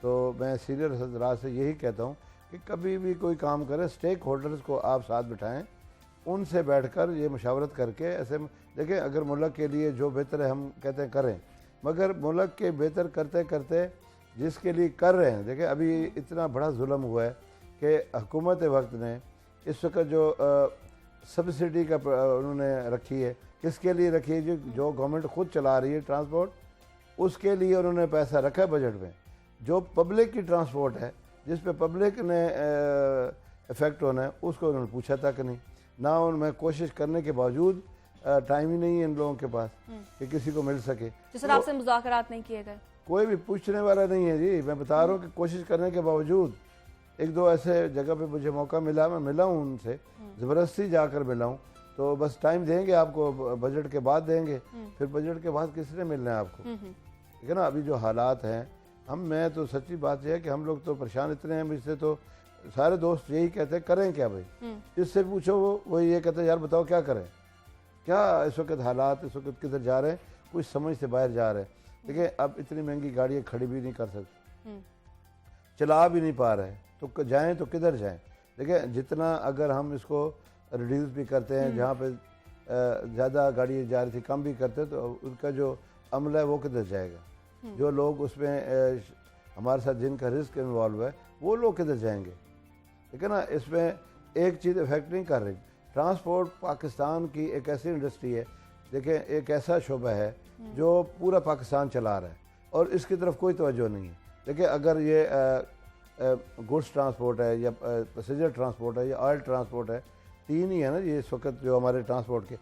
तो मैं सीनियर हज़रात से यही कहता हूँ कि कभी भी कोई काम करें, स्टेक होल्डर्स को आप साथ बिठाएं, उनसे बैठकर ये मशावरत करके ऐसे देखें। अगर मुल्क के लिए जो बेहतर है हम कहते हैं करें, मगर मुल्क के बेहतर करते करते जिसके लिए कर रहे हैं, देखें अभी इतना बड़ा जुल्म हुआ है कि हुकूमत वक्त ने इस वक्त जो सब्सिडी का उन्होंने रखी है, किसके लिए रखी है? जो गवर्नमेंट खुद चला रही है ट्रांसपोर्ट, उसके लिए उन्होंने पैसा रखा है बजट में। जो पब्लिक की ट्रांसपोर्ट है, जिस पे पब्लिक ने इफेक्ट होना है, उसको उन्होंने पूछा तक नहीं। ना उनमें कोशिश करने के बावजूद टाइम ही नहीं है इन लोगों के पास कि किसी को मिल सके। तो सर आपसे मुज़ाकरात नहीं किए गए? कोई भी पूछने वाला नहीं है जी। मैं बता रहा हूँ कि कोशिश करने के बावजूद 1-2 ऐसे जगह पे मुझे मौका मिला, मैं मिला हूँ उनसे, ज़बरदस्ती जाकर मिला हूँ। तो बस टाइम देंगे आपको, बजट के बाद देंगे, फिर बजट के बाद किसने मिलना है आपको? ठीक है ना। अभी जो हालात हैं, मैं तो सच्ची बात यह है कि हम लोग तो परेशान इतने हैं। मुझसे तो सारे दोस्त यही कहते हैं करें क्या भाई, इससे पूछो वो ये कहते हैं यार बताओ क्या करें, क्या इस वक्त हालात, इस वक्त किधर जा रहे हैं, कुछ समझ से बाहर जा रहे हैं। देखिए अब इतनी महंगी गाड़ियाँ खड़ी भी नहीं कर सकते, चला भी नहीं पा रहे, तो जाएं तो किधर जाएं। देखिए जितना अगर हम इसको रिड्यूस भी करते हैं, जहाँ पे ज़्यादा गाड़ी जा रही थी कम भी करते हैं, तो उनका जो अमल है वो किधर जाएगा? जो लोग उसमें हमारे साथ जिनका रिस्क इन्वॉल्व है, वो लोग किधर जाएंगे? ठीक है ना। इसमें एक चीज़ इफेक्ट नहीं कर रही। ट्रांसपोर्ट पाकिस्तान की एक ऐसी इंडस्ट्री है, देखें एक ऐसा शोबा है जो पूरा पाकिस्तान चला रहा है और इसकी तरफ कोई तवज्जो नहीं है। देखिए अगर ये गुड्स ट्रांसपोर्ट है या पैसेंजर ट्रांसपोर्ट है या ऑयल ट्रांसपोर्ट है, 3 ही है ना जी इस वक्त जो हमारे ट्रांसपोर्ट के।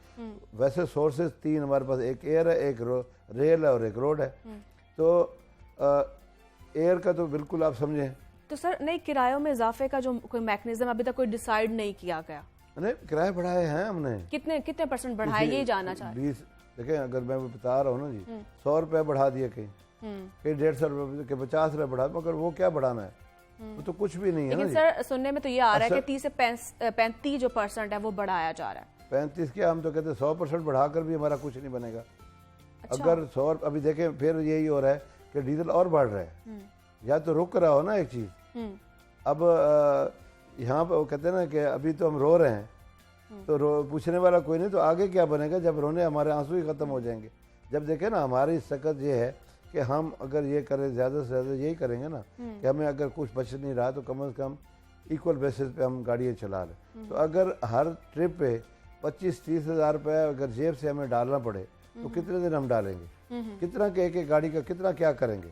वैसे सोर्सेज 3 हमारे पास, एक एयर है, एक रेल है और एक रोड है। तो एयर का तो बिल्कुल आप समझें। तो सर नहीं, किरायों में इजाफे का जो कोई मैकेनिज्म अभी तक कोई डिसाइड नहीं किया गया? नहीं, किराए बढ़ाए हैं हमने। कितने % बढ़ाए, ये जानना चाह रहे हैं। 20 देखें, अगर मैं बता रहा हूँ ना जी, 100 रुपये बढ़ा दिए, कहीं 150 रुपये के 50 रुपये बढ़ा, मगर वो क्या बढ़ाना है? वो तो कुछ भी नहीं है ना जी। सर सुनने में तो ये आ रहा है कि 30 से 35 जो % है वो बढ़ाया जा रहा है। 35 क्या, हम तो कहते हैं 100% बढ़ाकर भी हमारा कुछ नहीं बनेगा। अच्छा। अगर 100 अभी देखें फिर यही हो रहा है कि डीजल और बढ़ रहा है, या तो रुक रहा हो ना एक चीज़। अब यहाँ पर वो कहते हैं ना कि अभी तो हम रो रहे हैं, तो पूछने वाला कोई नहीं, तो आगे क्या बनेगा जब रोने हमारे आंसू ही ख़त्म हो जाएंगे। जब देखें ना हमारी सकत ये है कि हम अगर ये करें, ज़्यादा से ज़्यादा यही करेंगे ना कि हमें अगर कुछ बच नहीं रहा तो कम से कम इक्वल बेसिस पे हम गाड़ियाँ चला लें। तो अगर हर ट्रिप पे 25-30 हज़ार रुपये अगर जेब से हमें डालना पड़े तो कितने दिन हम डालेंगे? कितना के एक गाड़ी का कितना क्या करेंगे?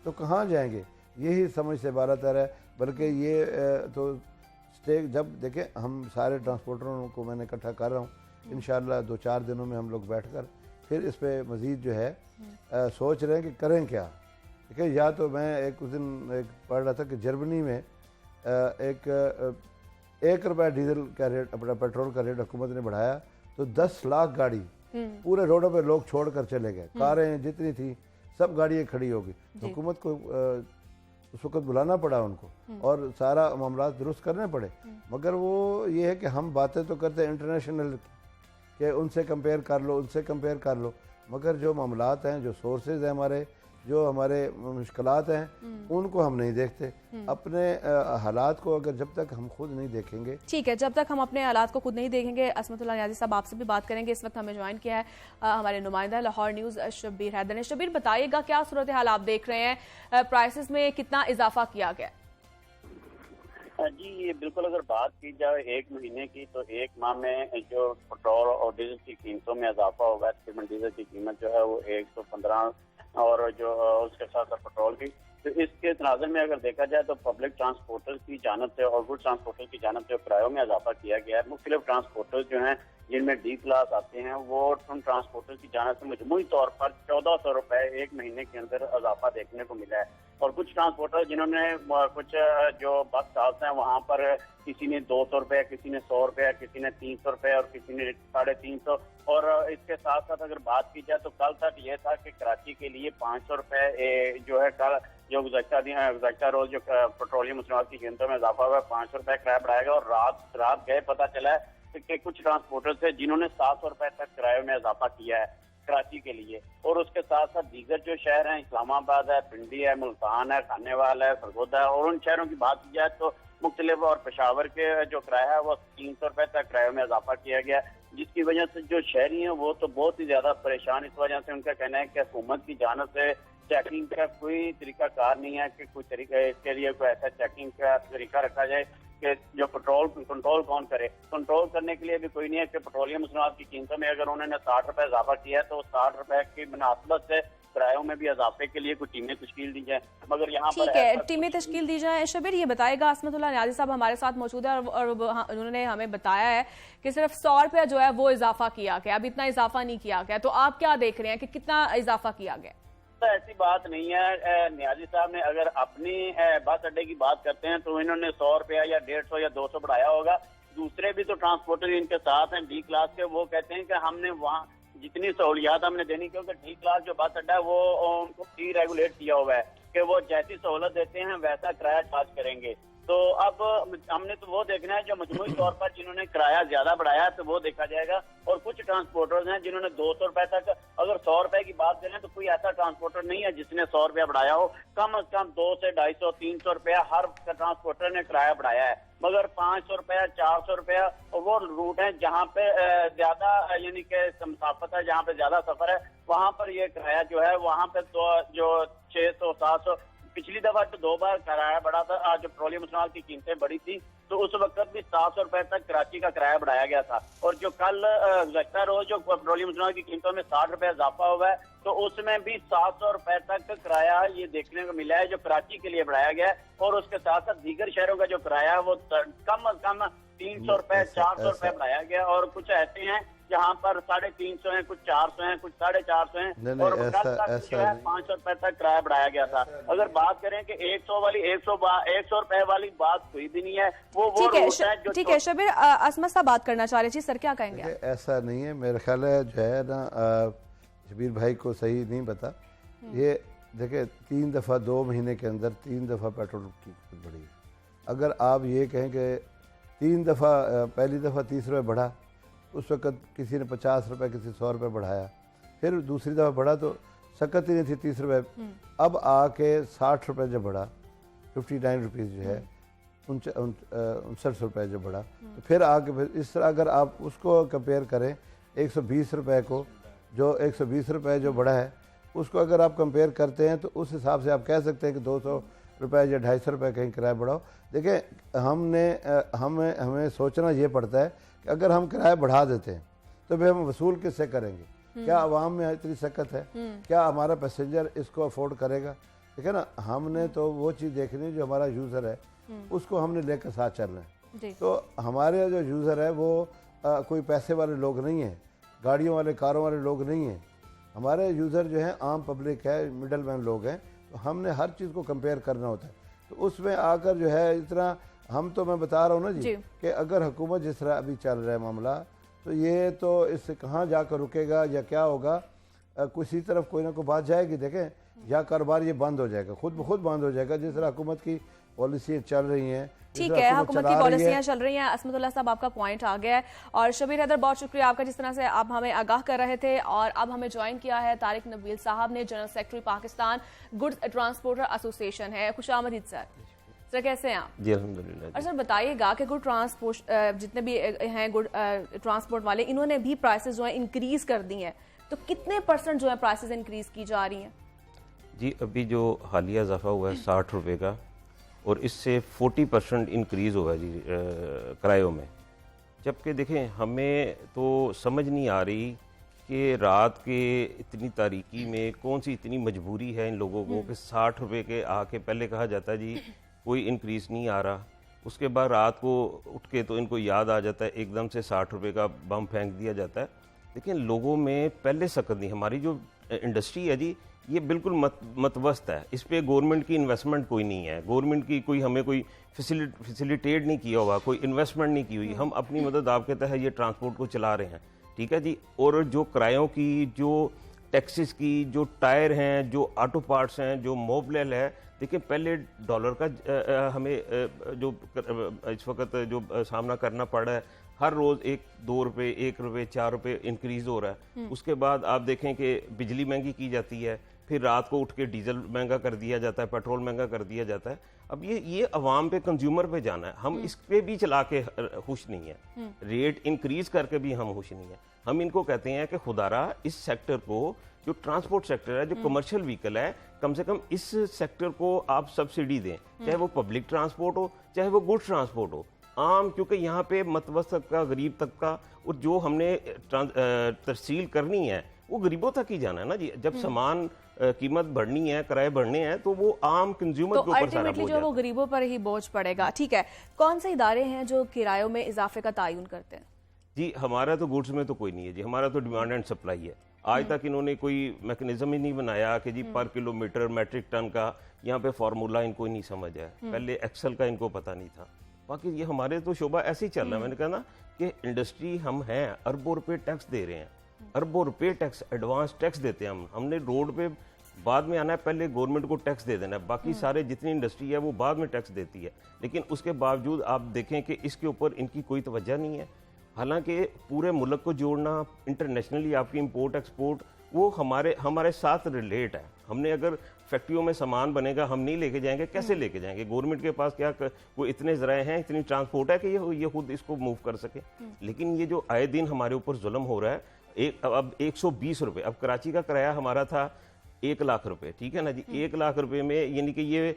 तो कहाँ जाएंगे? यही समझ से बारह तर है। बल्कि ये तो जब देखें हम सारे ट्रांसपोर्टरों को मैंने इकट्ठा कर रहा हूँ, इंशाल्लाह 2-4 दिनों में हम लोग बैठकर फिर इस पे मज़ीद जो है सोच रहे हैं कि करें क्या। देखिए या तो मैं उस दिन पढ़ रहा था कि जर्मनी में एक रुपया डीजल का रेट, अपना पेट्रोल का रेट हुकूमत ने बढ़ाया तो 10 लाख गाड़ी पूरे रोडों पे लोग छोड़ कर चले गए। कारें जितनी थी सब गाड़ियाँ खड़ी हो गई। हुकूमत को उस वक्त बुलाना पड़ा उनको और सारा मामला दुरुस्त करने पड़े। मगर वो ये है कि हम बातें तो करते हैं इंटरनेशनल कि उनसे कंपेयर कर लो, उनसे कंपेयर कर लो, मगर जो मामलात हैं, जो सोर्सेज हैं हमारे, जो हमारे मुश्किलात हैं, उनको हम नहीं देखते। अपने हालात को अगर जब तक हम खुद नहीं देखेंगे, ठीक है, जब तक हम अपने हालात को खुद नहीं देखेंगे। असमतुल्लाह नियाज़ी साहब आपसे भी बात करेंगे। इस वक्त हमें ज्वाइन किया है हमारे नुमाइंदा लाहौर न्यूज़ शब्बीर हैदर ने। शब्बीर, बताइएगा क्या सूरत हाल आप देख रहे हैं, प्राइसेस में कितना इजाफा किया गया? जी, ये बिल्कुल अगर बात की जाए एक महीने की, तो एक माह में जो पेट्रोल और डीजल की कीमतों में इजाफा होगा। तकरीबन डीजल की कीमत जो है वो 115 और जो उसके साथ पेट्रोल की, तो इसके तनाज़ुर में अगर देखा जाए तो पब्लिक ट्रांसपोर्टर्स की जानब से और गुड ट्रांसपोर्टर्स की जानब से किरायों में इजाफा किया गया है। मुख्तलिफ ट्रांसपोर्टर्स जो हैं जिनमें डी क्लास आते हैं, वो उन ट्रांसपोर्टर्स की जानब से मजमूई तौर पर 1400 रुपए एक महीने के अंदर इजाफा देखने को मिला है। और कुछ ट्रांसपोर्टर जिन्होंने कुछ जो बस स्टॉप्स हैं वहाँ पर किसी ने 200 रुपये, किसी ने 100 रुपये, किसी ने 300 रुपये और किसी ने 350। और इसके साथ साथ अगर बात की जाए तो कल तक ये था कि कराची के लिए 500 रुपये जो है कल जो गुज़श्ता रोज जो पेट्रोलियम मसनूआत की कीमतों में इजाफा हुआ है, 500 रुपये किराया बढ़ाया गया। और रात गए पता चला है कि कुछ ट्रांसपोर्टर्स है जिन्होंने 700 रुपये तक किराए में इजाफा किया है कराची के लिए। और उसके साथ साथ दीगर जो शहर हैं, इस्लामाबाद है, पिंडी है, मुल्तान है, खानेवाल है, सरगोदा है, और उन शहरों की बात की जाए तो मुख्तलिफ, और पेशावर के जो किराया है वो 300 रुपये तक किराए में इजाफा किया गया, जिसकी वजह से जो शहरी हैं वो तो बहुत ही ज्यादा परेशान। इस वजह से उनका कहना है कि हुकूमत की जानब से चेकिंग का कोई तरीका कार नहीं है कि कोई तरीका इसके लिए कोई ऐसा चेकिंग का तरीका रखा जाए कि जो पेट्रोल कंट्रोल कौन करे। कंट्रोल करने के लिए भी कोई नहीं है कि पेट्रोलियम मसनूआत की कीमतों में अगर उन्होंने 60 रुपये इजाफा किया है तो 60 रुपये की मुनासबत से किरायों में भी इजाफे के लिए कुछ टीमें तश्कील दी जाए। मगर यहाँ पर ठीक है, टीमें तश्कील दी जाए। शब्बीर, ये बताएगा, असमतुल्लाह नियाज़ी साहब हमारे साथ मौजूद है और उन्होंने हमें बताया है कि सिर्फ 100 रुपया जो है वो इजाफा किया गया, अब इतना इजाफा नहीं किया गया। तो आप क्या देख रहे हैं कि कितना इजाफा किया गया? तो ऐसी बात नहीं है। नियाज़ी साहब ने अगर अपनी बस अड्डे की बात करते हैं तो इन्होंने 100 रुपया या 150 या 200 बढ़ाया होगा। दूसरे भी तो ट्रांसपोर्टर इनके साथ हैं डी क्लास के, वो कहते हैं कि हमने वहाँ जितनी सहूलियात हमने देनी, क्योंकि डी क्लास जो बस अड्डा है वो उनको प्री रेगुलेट किया हुआ है कि वो जैसी सहूलत देते हैं वैसा किराया चार्ज करेंगे। तो अब हमने तो वो देखना है जो मजमूई तौर पर जिन्होंने किराया ज्यादा बढ़ाया तो वो देखा जाएगा। और कुछ ट्रांसपोर्टर्स हैं जिन्होंने 200 रुपए तक, अगर 100 रुपए की बात करें तो कोई ऐसा ट्रांसपोर्टर नहीं है जिसने 100 रुपया बढ़ाया हो। कम से कम 200 से 250, 300 रुपया हर ट्रांसपोर्टर ने किराया बढ़ाया है। मगर 500 रुपया, 400 रुपया, और वो रूट है जहाँ पे ज्यादा यानी कि मुसाफत है, जहाँ पे ज्यादा सफर है, वहाँ पर ये किराया जो है वहाँ पे तो जो 600, 700, पिछली दफा तो 2 बार किराया बढ़ा था। आज जो पेट्रोलियम मसनूआत की कीमतें बढ़ी थी तो उस वक्त भी 700 रुपए तक कराची का किराया बढ़ाया गया था। और जो कल गुज़श्ता रोज जो पेट्रोलियम मसनूआत की कीमतों में 60 रुपए इजाफा हुआ है तो उसमें भी 700 रुपए तक किराया ये देखने को मिला है जो कराची के लिए बढ़ाया गया है। और उसके साथ साथ दीगर शहरों का जो किराया है वो कम अज कम 300 रुपए, 400 रुपए बढ़ाया गया। और कुछ ऐसे हैं जहाँ पर 350 है, कुछ 400 है, कुछ 450 है, और कल तक जो है 500 रुपए तक किराया बढ़ाया गया था। अगर बात करें कि 100 वाली 100 रुपए वाली बात कोई भी नहीं है। वो ठीक है शब्बीर, असमत साहब बात करना चाह रहे जी, सर क्या कहेंगे? ऐसा नहीं है, मेरा ख्याल है जो है ना शब्बीर भाई को सही नहीं पता। ये देखिए 3 दफ़ा 2 महीने के अंदर 3 दफ़ा पेट्रोल की कीमत बढ़ी। अगर आप ये कहें कि 3 दफ़ा, पहली दफ़ा 30 रुपये बढ़ा, उस वक़्त किसी ने 50 रुपये, किसी 100 रुपये बढ़ाया, फिर दूसरी दफ़ा बढ़ा तो सकत ही नहीं थी 30 रुपये। अब आके 60 रुपये जब बढ़ा, 59 रुपीज़ जो है, 59 रुपये जब बढ़ा, तो फिर आके फिर इस तरह अगर आप उसको कंपेयर करें 120 रुपये को, जो 120 रुपये जो बढ़ा है उसको अगर आप कंपेयर करते हैं तो उस हिसाब से आप कह सकते हैं कि 200 रुपये या 250 रुपये कहीं किराया बढ़ाओ। देखिए हमें सोचना ये पड़ता है कि अगर हम किराया बढ़ा देते हैं तो फिर हम वसूल किससे करेंगे? क्या आवाम में इतनी सकत है? क्या हमारा पैसेंजर इसको अफोर्ड करेगा? ठीक है ना, हमने तो वो चीज़ देखनी जो हमारा यूज़र है उसको हमने लेकर साथ चलना है। जी। तो हमारे जो यूज़र है वो कोई पैसे वाले लोग नहीं हैं, गाड़ियों वाले कारों वाले लोग नहीं हैं। हमारे यूज़र जो हैं आम पब्लिक है, मिडल मैन लोग हैं। तो हमने हर चीज़ को कंपेयर करना होता है। तो उसमें आकर जो है इतना हम तो मैं बता रहा हूँ ना जी कि अगर हुकूमत जिस तरह अभी चल रहा है मामला, तो ये तो इससे कहाँ जाकर रुकेगा या क्या होगा, किसी तरफ कोई ना कोई बात जाएगी। देखें, या कारोबार ये बंद हो जाएगा, खुद ब खुद बंद हो जाएगा जिस तरह हुकूमत की पॉलिसी चल रही हैं। ठीक है, हुकूमत की पॉलिसियां चल रही हैं। असमतुल्लाह साहब, आपका पॉइंट आ गया है। और शबीर हैदर, बहुत शुक्रिया आपका, जिस तरह से आप हमें आगाह कर रहे थे। और अब हमें ज्वाइन किया है तारिक नबील साहब ने, general secretary Pakistan goods transporter association है। खुशामदीद सर, कैसे हैं आप? जी अल्हम्दुलिल्लाह। और सर बताइएगा कि गुड ट्रांसपोर्ट जितने भी हैं गुड ट्रांसपोर्ट वाले, इन्होंने भी प्राइसेस जो है इंक्रीज कर दी हैं, तो कितने % जो है प्राइसेस इंक्रीज की जा रही हैं? जी अभी जो हालिया इजाफा हुआ है 60 रुपये का, और इससे 40% इंक्रीज़ हुआ है जी किरायों में। जबकि देखें, हमें तो समझ नहीं आ रही कि रात के इतनी तारीकी में कौन सी इतनी मजबूरी है इन लोगों को कि 60 रुपये के आके पहले कहा जाता है जी कोई इंक्रीज़ नहीं आ रहा, उसके बाद रात को उठ के तो इनको याद आ जाता है, एकदम से 60 रुपये का बम फेंक दिया जाता है। लेकिन लोगों में पहले सकत नहीं। हमारी जो इंडस्ट्री है जी, ये बिल्कुल मतवस्त है। इस पे गवर्नमेंट की इन्वेस्टमेंट कोई नहीं है, गवर्नमेंट की कोई हमें कोई फैसिलिटेट नहीं किया हुआ, कोई इन्वेस्टमेंट नहीं की हुई। हम अपनी मदद आपके तहत ये ट्रांसपोर्ट को चला रहे हैं, ठीक है जी। और जो किरायों की, जो टैक्सेस की, जो टायर हैं, जो ऑटो पार्ट्स हैं, जो मोबिल है, देखिए पहले डॉलर का हमें जो इस वक्त जो सामना करना पड़ रहा है, हर रोज़ 2 रुपये 1 रुपये 4 रुपये इंक्रीज़ हो रहा है। उसके बाद आप देखें कि बिजली महंगी की जाती है, फिर रात को उठ के डीजल महंगा कर दिया जाता है, पेट्रोल महंगा कर दिया जाता है। अब ये अवाम पे, कंज्यूमर पे जाना है। हम इस पे भी चला के खुश नहीं है, रेट इंक्रीज करके भी हम खुश नहीं है। हम इनको कहते हैं कि खुदारा इस सेक्टर को, जो ट्रांसपोर्ट सेक्टर है, जो कमर्शियल व्हीकल है, कम से कम इस सेक्टर को आप सब्सिडी दें, चाहे वो पब्लिक ट्रांसपोर्ट हो, चाहे वो गुड्स ट्रांसपोर्ट हो। आम, क्योंकि यहाँ पे मतवसत तबका, गरीब तबका, और जो हमने तरसील करनी है वो गरीबों तक ही जाना है ना जी। जब सामान कीमत बढ़नी है, किराए बढ़ने हैं, तो वो आम कंज्यूमर के ऊपर सारा बोझ जो वो गरीबों पर ही बोझ पड़ेगा। ठीक है, कौन से इदारे हैं जो किरायों में इजाफे का तयन करते हैं? जी हमारा तो गुड्स में तो कोई नहीं है जी, हमारा तो डिमांड एंड सप्लाई है। आज तक इन्होंने कोई मैकेनिज्म ही नहीं बनाया कि जी पर किलोमीटर मैट्रिक टन का, यहाँ पे फार्मूला इनको ही नहीं समझ है। पहले एक्सेल का इनको पता नहीं था। बाकी ये हमारे तो शोबा ऐसे ही चल रहा है। मैंने कहा ना कि इंडस्ट्री हम हैं, अरबों रुपए टैक्स दे रहे हैं, अरबों रुपए टैक्स, एडवांस टैक्स देते हैं हम। हमने रोड पे बाद में आना है, पहले गवर्नमेंट को टैक्स दे देना है। बाकी सारे जितनी इंडस्ट्री है वो बाद में टैक्स देती है, लेकिन उसके बावजूद आप देखें कि इसके ऊपर इनकी कोई तवज्जो नहीं है। हालांकि पूरे मुल्क को जोड़ना, इंटरनेशनली आपकी इंपोर्ट एक्सपोर्ट, वो हमारे साथ रिलेट है। हमने अगर फैक्ट्रियों में सामान बनेगा, हम नहीं लेके जाएंगे, कैसे लेके जाएंगे? गवर्नमेंट के पास क्या वो इतने ज़राए हैं, इतनी ट्रांसपोर्ट है कि ये खुद इसको मूव कर सके। लेकिन ये जो आए दिन हमारे ऊपर जुल्म हो रहा है, अब 120 रुपये, अब कराची का किराया हमारा था 1 लाख रुपए, ठीक है ना जी। 1 लाख रुपए में यानी कि ये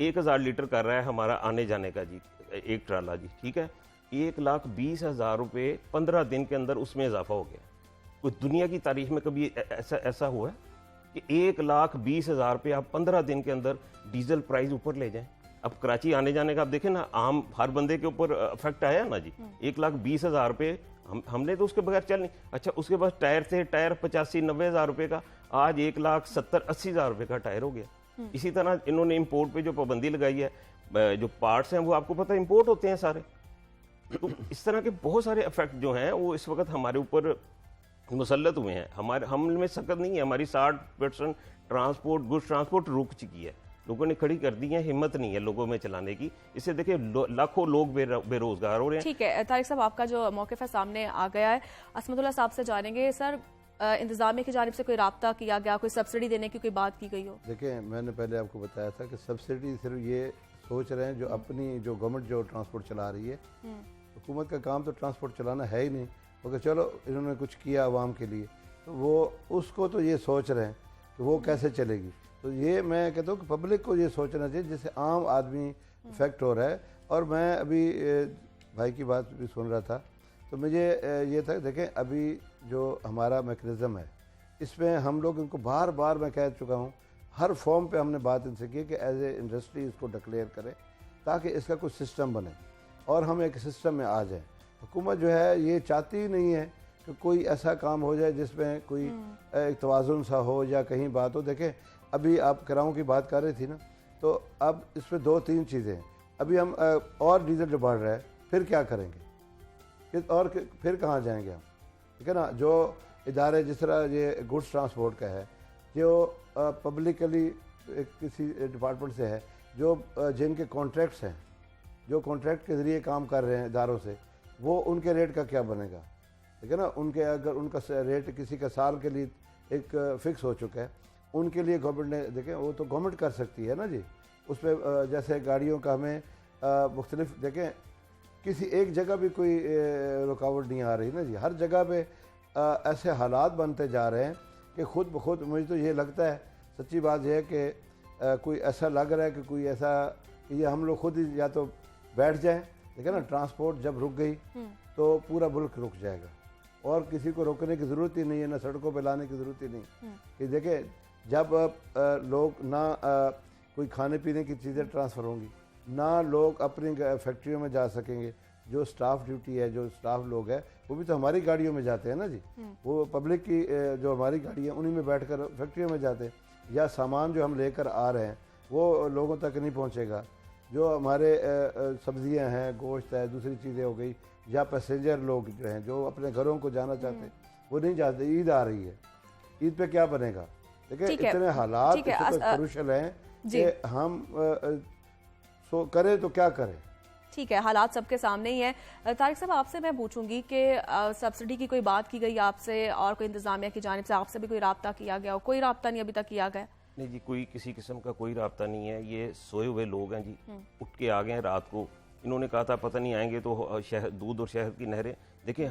1000 लीटर कर रहा है हमारा आने जाने का जी, एक ट्राला जी, ठीक है। 1,20,000 रुपये 15 दिन के अंदर उसमें इजाफा हो गया। कोई दुनिया की तारीख में कभी ऐसा हुआ है कि 1,20,000 रुपये आप 15 दिन के अंदर डीजल प्राइस ऊपर ले जाएं? अब कराची आने जाने का आप देखें ना, आम हर बंदे के ऊपर इफेक्ट आया ना जी। 1,20,000 रुपये हमने तो उसके बगैर चल नहीं। अच्छा, उसके बाद टायर थे, टायर 85-90,000 रुपये का, आज 1,70,000-80,000 रुपये का टायर हो गया। इसी तरह इन्होंने इंपोर्ट पे जो पाबंदी लगाई है, जो पार्ट्स हैं वो आपको पता है इंपोर्ट होते हैं सारे। तो इस तरह के बहुत सारे इफेक्ट जो हैं वो इस वक्त हमारे ऊपर मुसल्लत हुए हैं। हम में सकत नहीं है। हमारी 60% ट्रांसपोर्ट, गुड्स ट्रांसपोर्ट रुक चुकी है, लोगों ने खड़ी कर दी है, हिम्मत नहीं है लोगों में चलाने की। इससे देखिए लाखों लोग बेरोजगार हो रहे हैं। ठीक है तारिक साहब, आपका जो मौक़िफ़ है सामने आ गया है। असमतुल्लाह साहब से जानेंगे, सर इंतजामिया की जानिब से कोई राब्ता किया गया, कोई सब्सिडी देने की कोई बात की गई हो? देखिए, मैंने पहले आपको बताया था कि सब्सिडी सिर्फ ये सोच रहे हैं जो अपनी जो गवर्नमेंट जो ट्रांसपोर्ट चला रही है, हुकूमत का काम तो ट्रांसपोर्ट चलाना है ही नहीं। क्योंकि चलो इन्होंने कुछ किया आवाम के लिए, तो वो उसको तो ये सोच रहे हैं कि वो कैसे चलेगी। तो ये मैं कहता हूँ कि पब्लिक को ये सोचना चाहिए, जिससे आम आदमी इफेक्ट हो रहा है। और मैं अभी भाई की बात भी सुन रहा था, तो मुझे ये था, देखें अभी जो हमारा मैकेनिज़्म है, इसमें हम लोग इनको बार बार मैं कह चुका हूँ, हर फॉर्म पे हमने बात इनसे की कि एज ए इंडस्ट्री इसको डिक्लेयर करें, ताकि इसका कुछ सिस्टम बने। और हम एक सिस्टम में आ जाएं। हुकूमत जो है ये चाहती ही नहीं है कि कोई ऐसा काम हो जाए जिसमें कोई एक तवाज़ुन सा हो या कहीं बात हो। देखें अभी आप किरायों की बात कर रही थी ना, तो अब इसमें 2-3 चीज़ें हैं। अभी हम और डीजल जो बढ़ रहा है, फिर क्या करेंगे और फिर कहाँ जाएंगे हम, ठीक है ना। जो इदारे जिस तरह ये गुड्स ट्रांसपोर्ट का है, जो पब्लिकली किसी डिपार्टमेंट से है, जो जिनके कॉन्ट्रैक्ट्स हैं, जो कॉन्ट्रैक्ट के ज़रिए काम कर रहे हैं इदारों से, वो उनके रेट का क्या बनेगा, ठीक है ना। उनके अगर उनका रेट किसी का साल के लिए एक फ़िक्स हो चुका है, उनके लिए गवर्नमेंट ने, देखें वो तो गवर्नमेंट कर सकती है ना जी। उस पर जैसे गाड़ियों का हमें मुख्तलिफ, देखें किसी एक जगह भी कोई रुकावट नहीं आ रही ना जी। हर जगह पे ऐसे हालात बनते जा रहे हैं कि खुद ब खुद मुझे तो ये लगता है, सच्ची बात यह है कि कोई ऐसा लग रहा है कि कोई ऐसा कि ये हम लोग खुद ही या तो बैठ जाएं, ठीक है ना। ट्रांसपोर्ट जब रुक गई तो पूरा मुल्क रुक जाएगा और किसी को रोकने की ज़रूरत ही नहीं है, ना सड़कों पे लाने की ज़रूरत ही नहीं। कि देखें जब लोग ना कोई खाने पीने की चीज़ें ट्रांसफ़र होंगी, ना लोग अपनी फैक्ट्रियों में जा सकेंगे। जो स्टाफ ड्यूटी है, जो स्टाफ लोग हैं, वो भी तो हमारी गाड़ियों में जाते हैं ना जी। वो पब्लिक की जो हमारी गाड़ी है उन्हीं में बैठकर फैक्ट्रियों में जाते हैं, या सामान जो हम लेकर आ रहे हैं वो लोगों तक नहीं पहुंचेगा। जो हमारे सब्जियां हैं, गोश्त है, दूसरी चीज़ें हो गई, या पैसेंजर लोग जो हैं जो अपने घरों को जाना चाहते हैं वो नहीं जाते। ईद आ रही है, ईद पे क्या बनेगा। देखिए इतने हालात क्रूशल हैं कि हम करें तो क्या करें। ठीक है, हालात सबके सामने ही है। तारिक साहब आपसे मैं पूछूंगी कि सब्सिडी की कोई बात की गई आपसे और कोई इंतजामिया की जानिब से आपसे भी कोई राब्ता किया गया हो? कोई राब्ता नहीं अभी तक किया गया? नहीं जी, कोई किसी किस्म का कोई राब्ता नहीं है। ये सोए हुए लोग हैं जी, उठ के आ गए हैं रात को। इन्होंने कहा था पता नहीं आएंगे तो दूध और शहद की नहरें। देखिए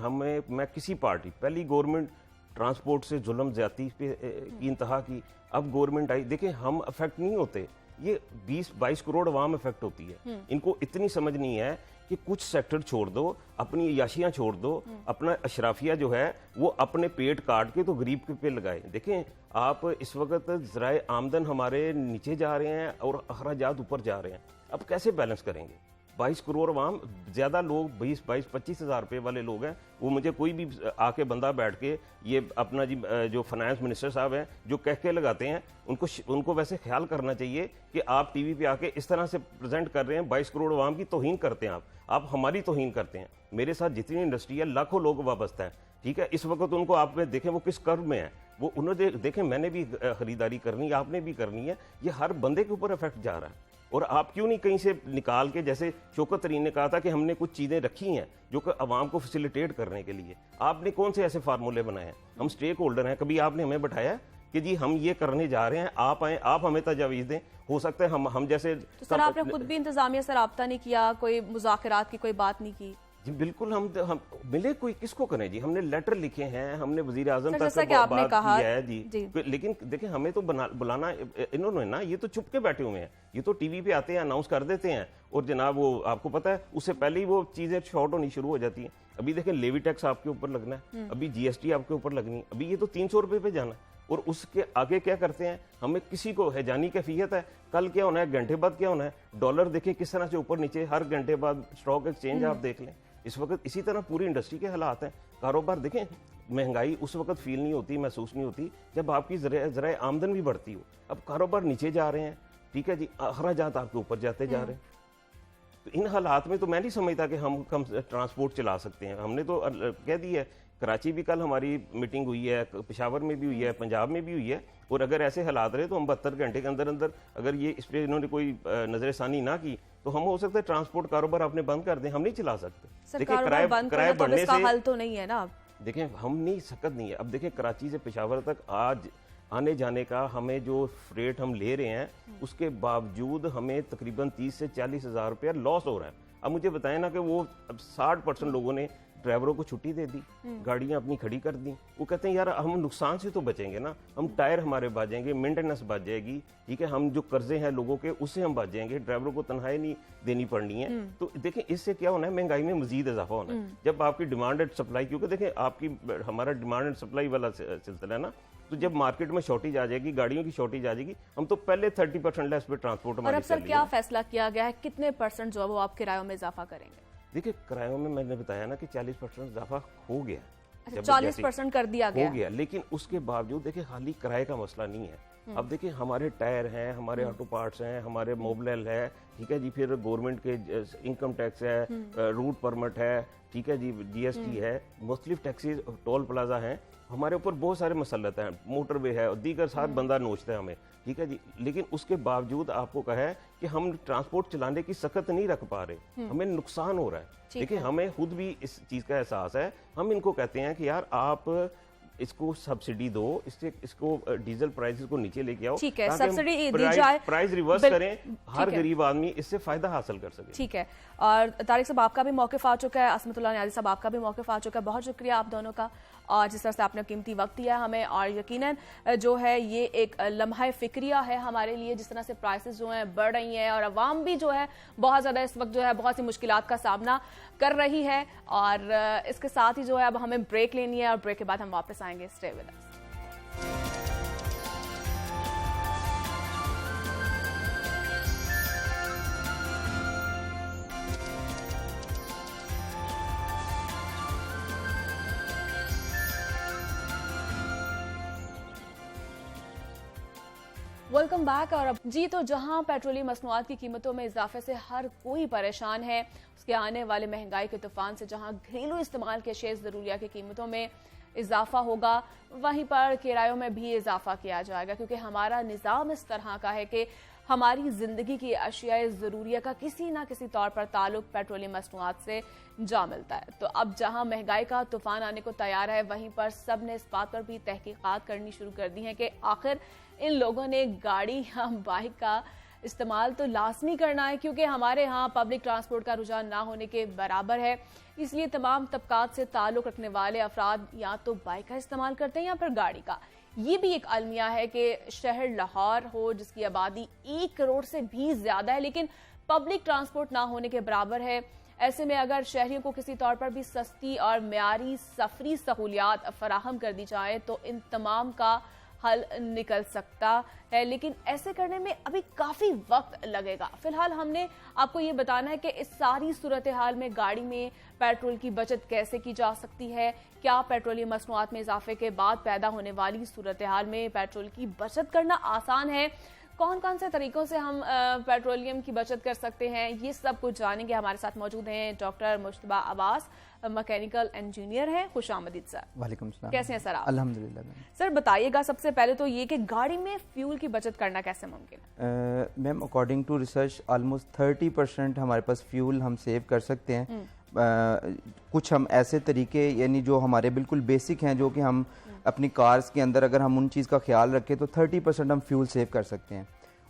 मैं किसी पार्टी, पहली गवर्नमेंट ट्रांसपोर्ट से जुल्म ज्यादती की इंतहा की, अब गवर्नमेंट आई। देखिए हम अफेक्ट नहीं होते, ये 20-22 करोड़ अवाम इफेक्ट होती है। इनको इतनी समझ नहीं है कि कुछ सेक्टर छोड़ दो, अपनी याशियां छोड़ दो, अपना अशराफिया जो है वो अपने पेट काट के तो गरीब के पे लगाए। देखें आप इस वक्त ज़राए आमदन हमारे नीचे जा रहे हैं और अखराजात ऊपर जा रहे हैं, अब कैसे बैलेंस करेंगे। 22 करोड़ अवाम, ज़्यादा लोग 20-22-25 हज़ार रुपये वाले लोग हैं। वो मुझे कोई भी आके बंदा बैठ के ये अपना जी जो फाइनेंस मिनिस्टर साहब हैं जो कह के लगाते हैं, उनको वैसे ख्याल करना चाहिए कि आप टीवी पे आके इस तरह से प्रेजेंट कर रहे हैं। 22 करोड़ अवाम की तौहीन करते हैं आप हमारी तौहीन करते हैं। मेरे साथ जितनी इंडस्ट्री है लाखों लोग वाबस्ता है, ठीक है। इस वक्त उनको आप देखें वो किस कर्व में है, वो उन्होंने देखें मैंने भी खरीदारी करनी है, आपने भी करनी है, ये हर बंदे के ऊपर इफेक्ट जा रहा है। और आप क्यों नहीं कहीं से निकाल के, जैसे शौकत तरीन ने कहा था कि हमने कुछ चीज़ें रखी हैं जो कि आवाम को फैसिलिटेट करने के लिए, आपने कौन से ऐसे फार्मूले बनाए हैं? हम स्टेक होल्डर हैं, कभी आपने हमें बैठाया कि जी हम ये करने जा रहे हैं, आप आए, आप हमें तजावीज़ दें। हो सकता है हम जैसे तो सर आपने खुद भी इंतजामिया से रब्ता नहीं किया, कोई मुज़ाकरात की कोई बात नहीं की? जी बिल्कुल, हम मिले, कोई किसको करें जी। हमने लेटर लिखे हैं, हमने वजीर आजम तक जैसा कि आपने कहा है जी। लेकिन देखिए हमें तो बुलाना इन्होंने ना, ये तो चुप के बैठे हुए हैं, ये तो टीवी पे आते हैं, अनाउंस कर देते हैं और जनाब वो आपको पता है उससे पहले ही वो चीजें शॉर्ट होनी शुरू हो जाती हैं। अभी देखें लेवी टैक्स आपके ऊपर लगना है, अभी जीएसटी आपके ऊपर लगनी है, अभी ये तो 300 रुपये पे जाना है। और उसके आगे क्या करते हैं, हमें किसी को हैजानी कैफियत है, कल क्या होना है, घंटे बाद क्या होना है। डॉलर देखिए किस तरह से ऊपर नीचे, हर घंटे बाद स्टॉक एक्सचेंज आप देख लें। इस वक्त इसी तरह पूरी इंडस्ट्री के हालात हैं। कारोबार देखें, महंगाई उस वक्त फील नहीं होती, महसूस नहीं होती जब आपकी जरा आमदन भी बढ़ती हो। अब कारोबार नीचे जा रहे हैं, ठीक है जी, अखराजात आपके ऊपर जाते जा रहे हैं। तो इन हालात में तो मैं नहीं समझता कि हम कम ट्रांसपोर्ट चला सकते हैं। हमने तो कह दी है, कराची भी कल हमारी मीटिंग हुई है, पेशावर में भी हुई है, पंजाब में भी हुई है। और अगर ऐसे हालात रहे तो हम 72 घंटे के अंदर अंदर, अगर ये इस पर इन्होंने कोई नजरसानी ना की तो हम हो सकता है ट्रांसपोर्ट कारोबार अपने बंद कर दें, हम नहीं चला सकते। देखिए किराए बढ़ने से हल तो नहीं है ना। देखें हम नहीं सकत नहीं है। अब देखें कराची से पेशावर तक आज आने जाने का हमें जो फ्रेट हम ले रहे हैं, उसके बावजूद हमें तकरीबन 30 से 40 हज़ार रुपया लॉस हो रहा है। अब मुझे बताएं ना कि वो अब 60% लोगों ने ड्राइवरों को छुट्टी दे दी, गाड़ियां अपनी खड़ी कर दी। वो कहते हैं यार हम नुकसान से तो बचेंगे ना, हम टायर हमारे बच जाएंगे, मेंटेनेंस बच जाएगी, ठीक है, हम जो कर्जे हैं लोगों के उससे हम बच जाएंगे, ड्राइवरों को तनख्वाही नहीं देनी पड़नी है। तो देखें इससे क्या होना है, महंगाई में मजीद इजाफा होना है। जब आपकी डिमांड एंड सप्लाई, क्योंकि देखें आपकी हमारा डिमांड एंड सप्लाई वाला सिलसिला है ना, तो जब मार्केट में शॉर्टेज आ जाएगी, गाड़ियों की शॉर्टेज आ जाएगी, हम तो पहले 30% लेस पे ट्रांसपोर्ट। और अब सर क्या फैसला किया गया है, कितने % जो है वो आप किरायों में इजाफा करेंगे? देखिए किरायों में मैंने बताया ना कि 40% इजाफा हो गया। अच्छा, 40% कर दिया हो गया, लेकिन उसके बावजूद देखिए खाली किराए का मसला नहीं है। अब देखिए हमारे टायर हैं, हमारे ऑटो पार्ट्स हैं, हमारे मोबिल है, ठीक है जी, फिर गवर्नमेंट के इनकम टैक्स है, रूट परमिट है, ठीक है जी, GST है, मुख्तलिफ टैक्सेस, टोल प्लाजा हैं, हमारे ऊपर बहुत सारे मसलत हैं, मोटरवे है और दीगर साथ बंदा नोचता है हमें, ठीक है जी। लेकिन उसके बावजूद आपको कहा है कि हम ट्रांसपोर्ट चलाने की सख्त नहीं रख पा रहे, हमें नुकसान हो रहा है। देखिए हमें खुद भी इस चीज़ का एहसास है। हम इनको कहते हैं कि यार आप इसको सब्सिडी दो, इसको डीजल प्राइसेस को नीचे लेके आओ, ठीक है, सब्सिडी दी जाए, प्राइस रिवर्स करें, हर गरीब आदमी इससे फायदा हासिल कर सके। ठीक है। और तारिक साहब आपका भी मौक़िफ़ आ चुका है, असमतुल्लाह नियाज़ी साहब आपका भी मौक़िफ़ आ चुका है। बहुत शुक्रिया आप दोनों का, और जिस तरह से आपने कीमती वक्त दिया हमें, और यकीनन जो है ये एक लम्हा फ़िक्रिया है हमारे लिए, जिस तरह से प्राइसेस जो हैं बढ़ रही हैं और अवाम भी जो है बहुत ज़्यादा इस वक्त जो है बहुत सी मुश्किलात का सामना कर रही है। और इसके साथ ही जो है अब हमें ब्रेक लेनी है और ब्रेक के बाद हम वापस आएंगे। Stay with us. Welcome back. और अब जी, तो जहां पेट्रोलियम मसनूआत की कीमतों में इजाफे से हर कोई परेशान है, उसके आने वाले महंगाई के तूफान से जहां घरेलू इस्तेमाल के अशिया ज़रूरिया की कीमतों में इजाफा होगा, वहीं पर किरायों में भी इजाफा किया जाएगा, क्योंकि हमारा निज़ाम इस तरह का है कि हमारी ज़िंदगी की अशिया ज़रूरिया का किसी ना किसी तौर पर ताल्लुक पेट्रोलियम मसनूआत से जा मिलता है। तो अब जहां महंगाई का तूफान आने को तैयार है, वहीं पर सब ने इस बात पर भी तहकीकात करनी शुरू कर दी है कि आखिर इन लोगों ने गाड़ी या बाइक का इस्तेमाल तो लाजमी करना है, क्योंकि हमारे यहाँ पब्लिक ट्रांसपोर्ट का रुझान ना होने के बराबर है। इसलिए तमाम तबकात से ताल्लुक़ रखने वाले अफराद या तो बाइक का इस्तेमाल करते हैं या फिर गाड़ी का। ये भी एक अलमिया है कि शहर लाहौर हो, जिसकी आबादी 1 करोड़ से भी ज़्यादा है, लेकिन पब्लिक ट्रांसपोर्ट ना होने के बराबर है। ऐसे में अगर शहरियों को किसी तौर पर भी सस्ती और म्यारी सफरी सहूलियात फराहम कर दी जाए तो इन तमाम का हल निकल सकता है, लेकिन ऐसे करने में अभी काफ़ी वक्त लगेगा। फिलहाल हमने आपको ये बताना है कि इस सारी सूरत हाल में गाड़ी में पेट्रोल की बचत कैसे की जा सकती है, क्या पेट्रोलियम मसनूआत में इजाफे के बाद पैदा होने वाली सूरत हाल में पेट्रोल की बचत करना आसान है, कौन कौन से तरीकों से हम पेट्रोलियम की बचत कर सकते हैं, ये सब कुछ जानेंगे। हमारे साथ मौजूद हैं doctor Mushtaba Abbas, mechanical engineer हैं। खुशामदीद सर। वालेकुम सलाम। कैसे हैं सर आप? अल्हम्दुलिल्लाह। सर बताइएगा सबसे पहले तो ये कि गाड़ी में फ्यूल की बचत करना कैसे मुमकिन है? Ma'am according to research almost 30% हमारे पास फ्यूल हम सेव कर सकते हैं। कुछ हम ऐसे तरीके यानी जो हमारे बिल्कुल बेसिक हैं, जो कि हम अपनी कार्स के अंदर अगर हम उन चीज़ का ख्याल रखें तो 30% हम फ्यूल सेव कर सकते हैं।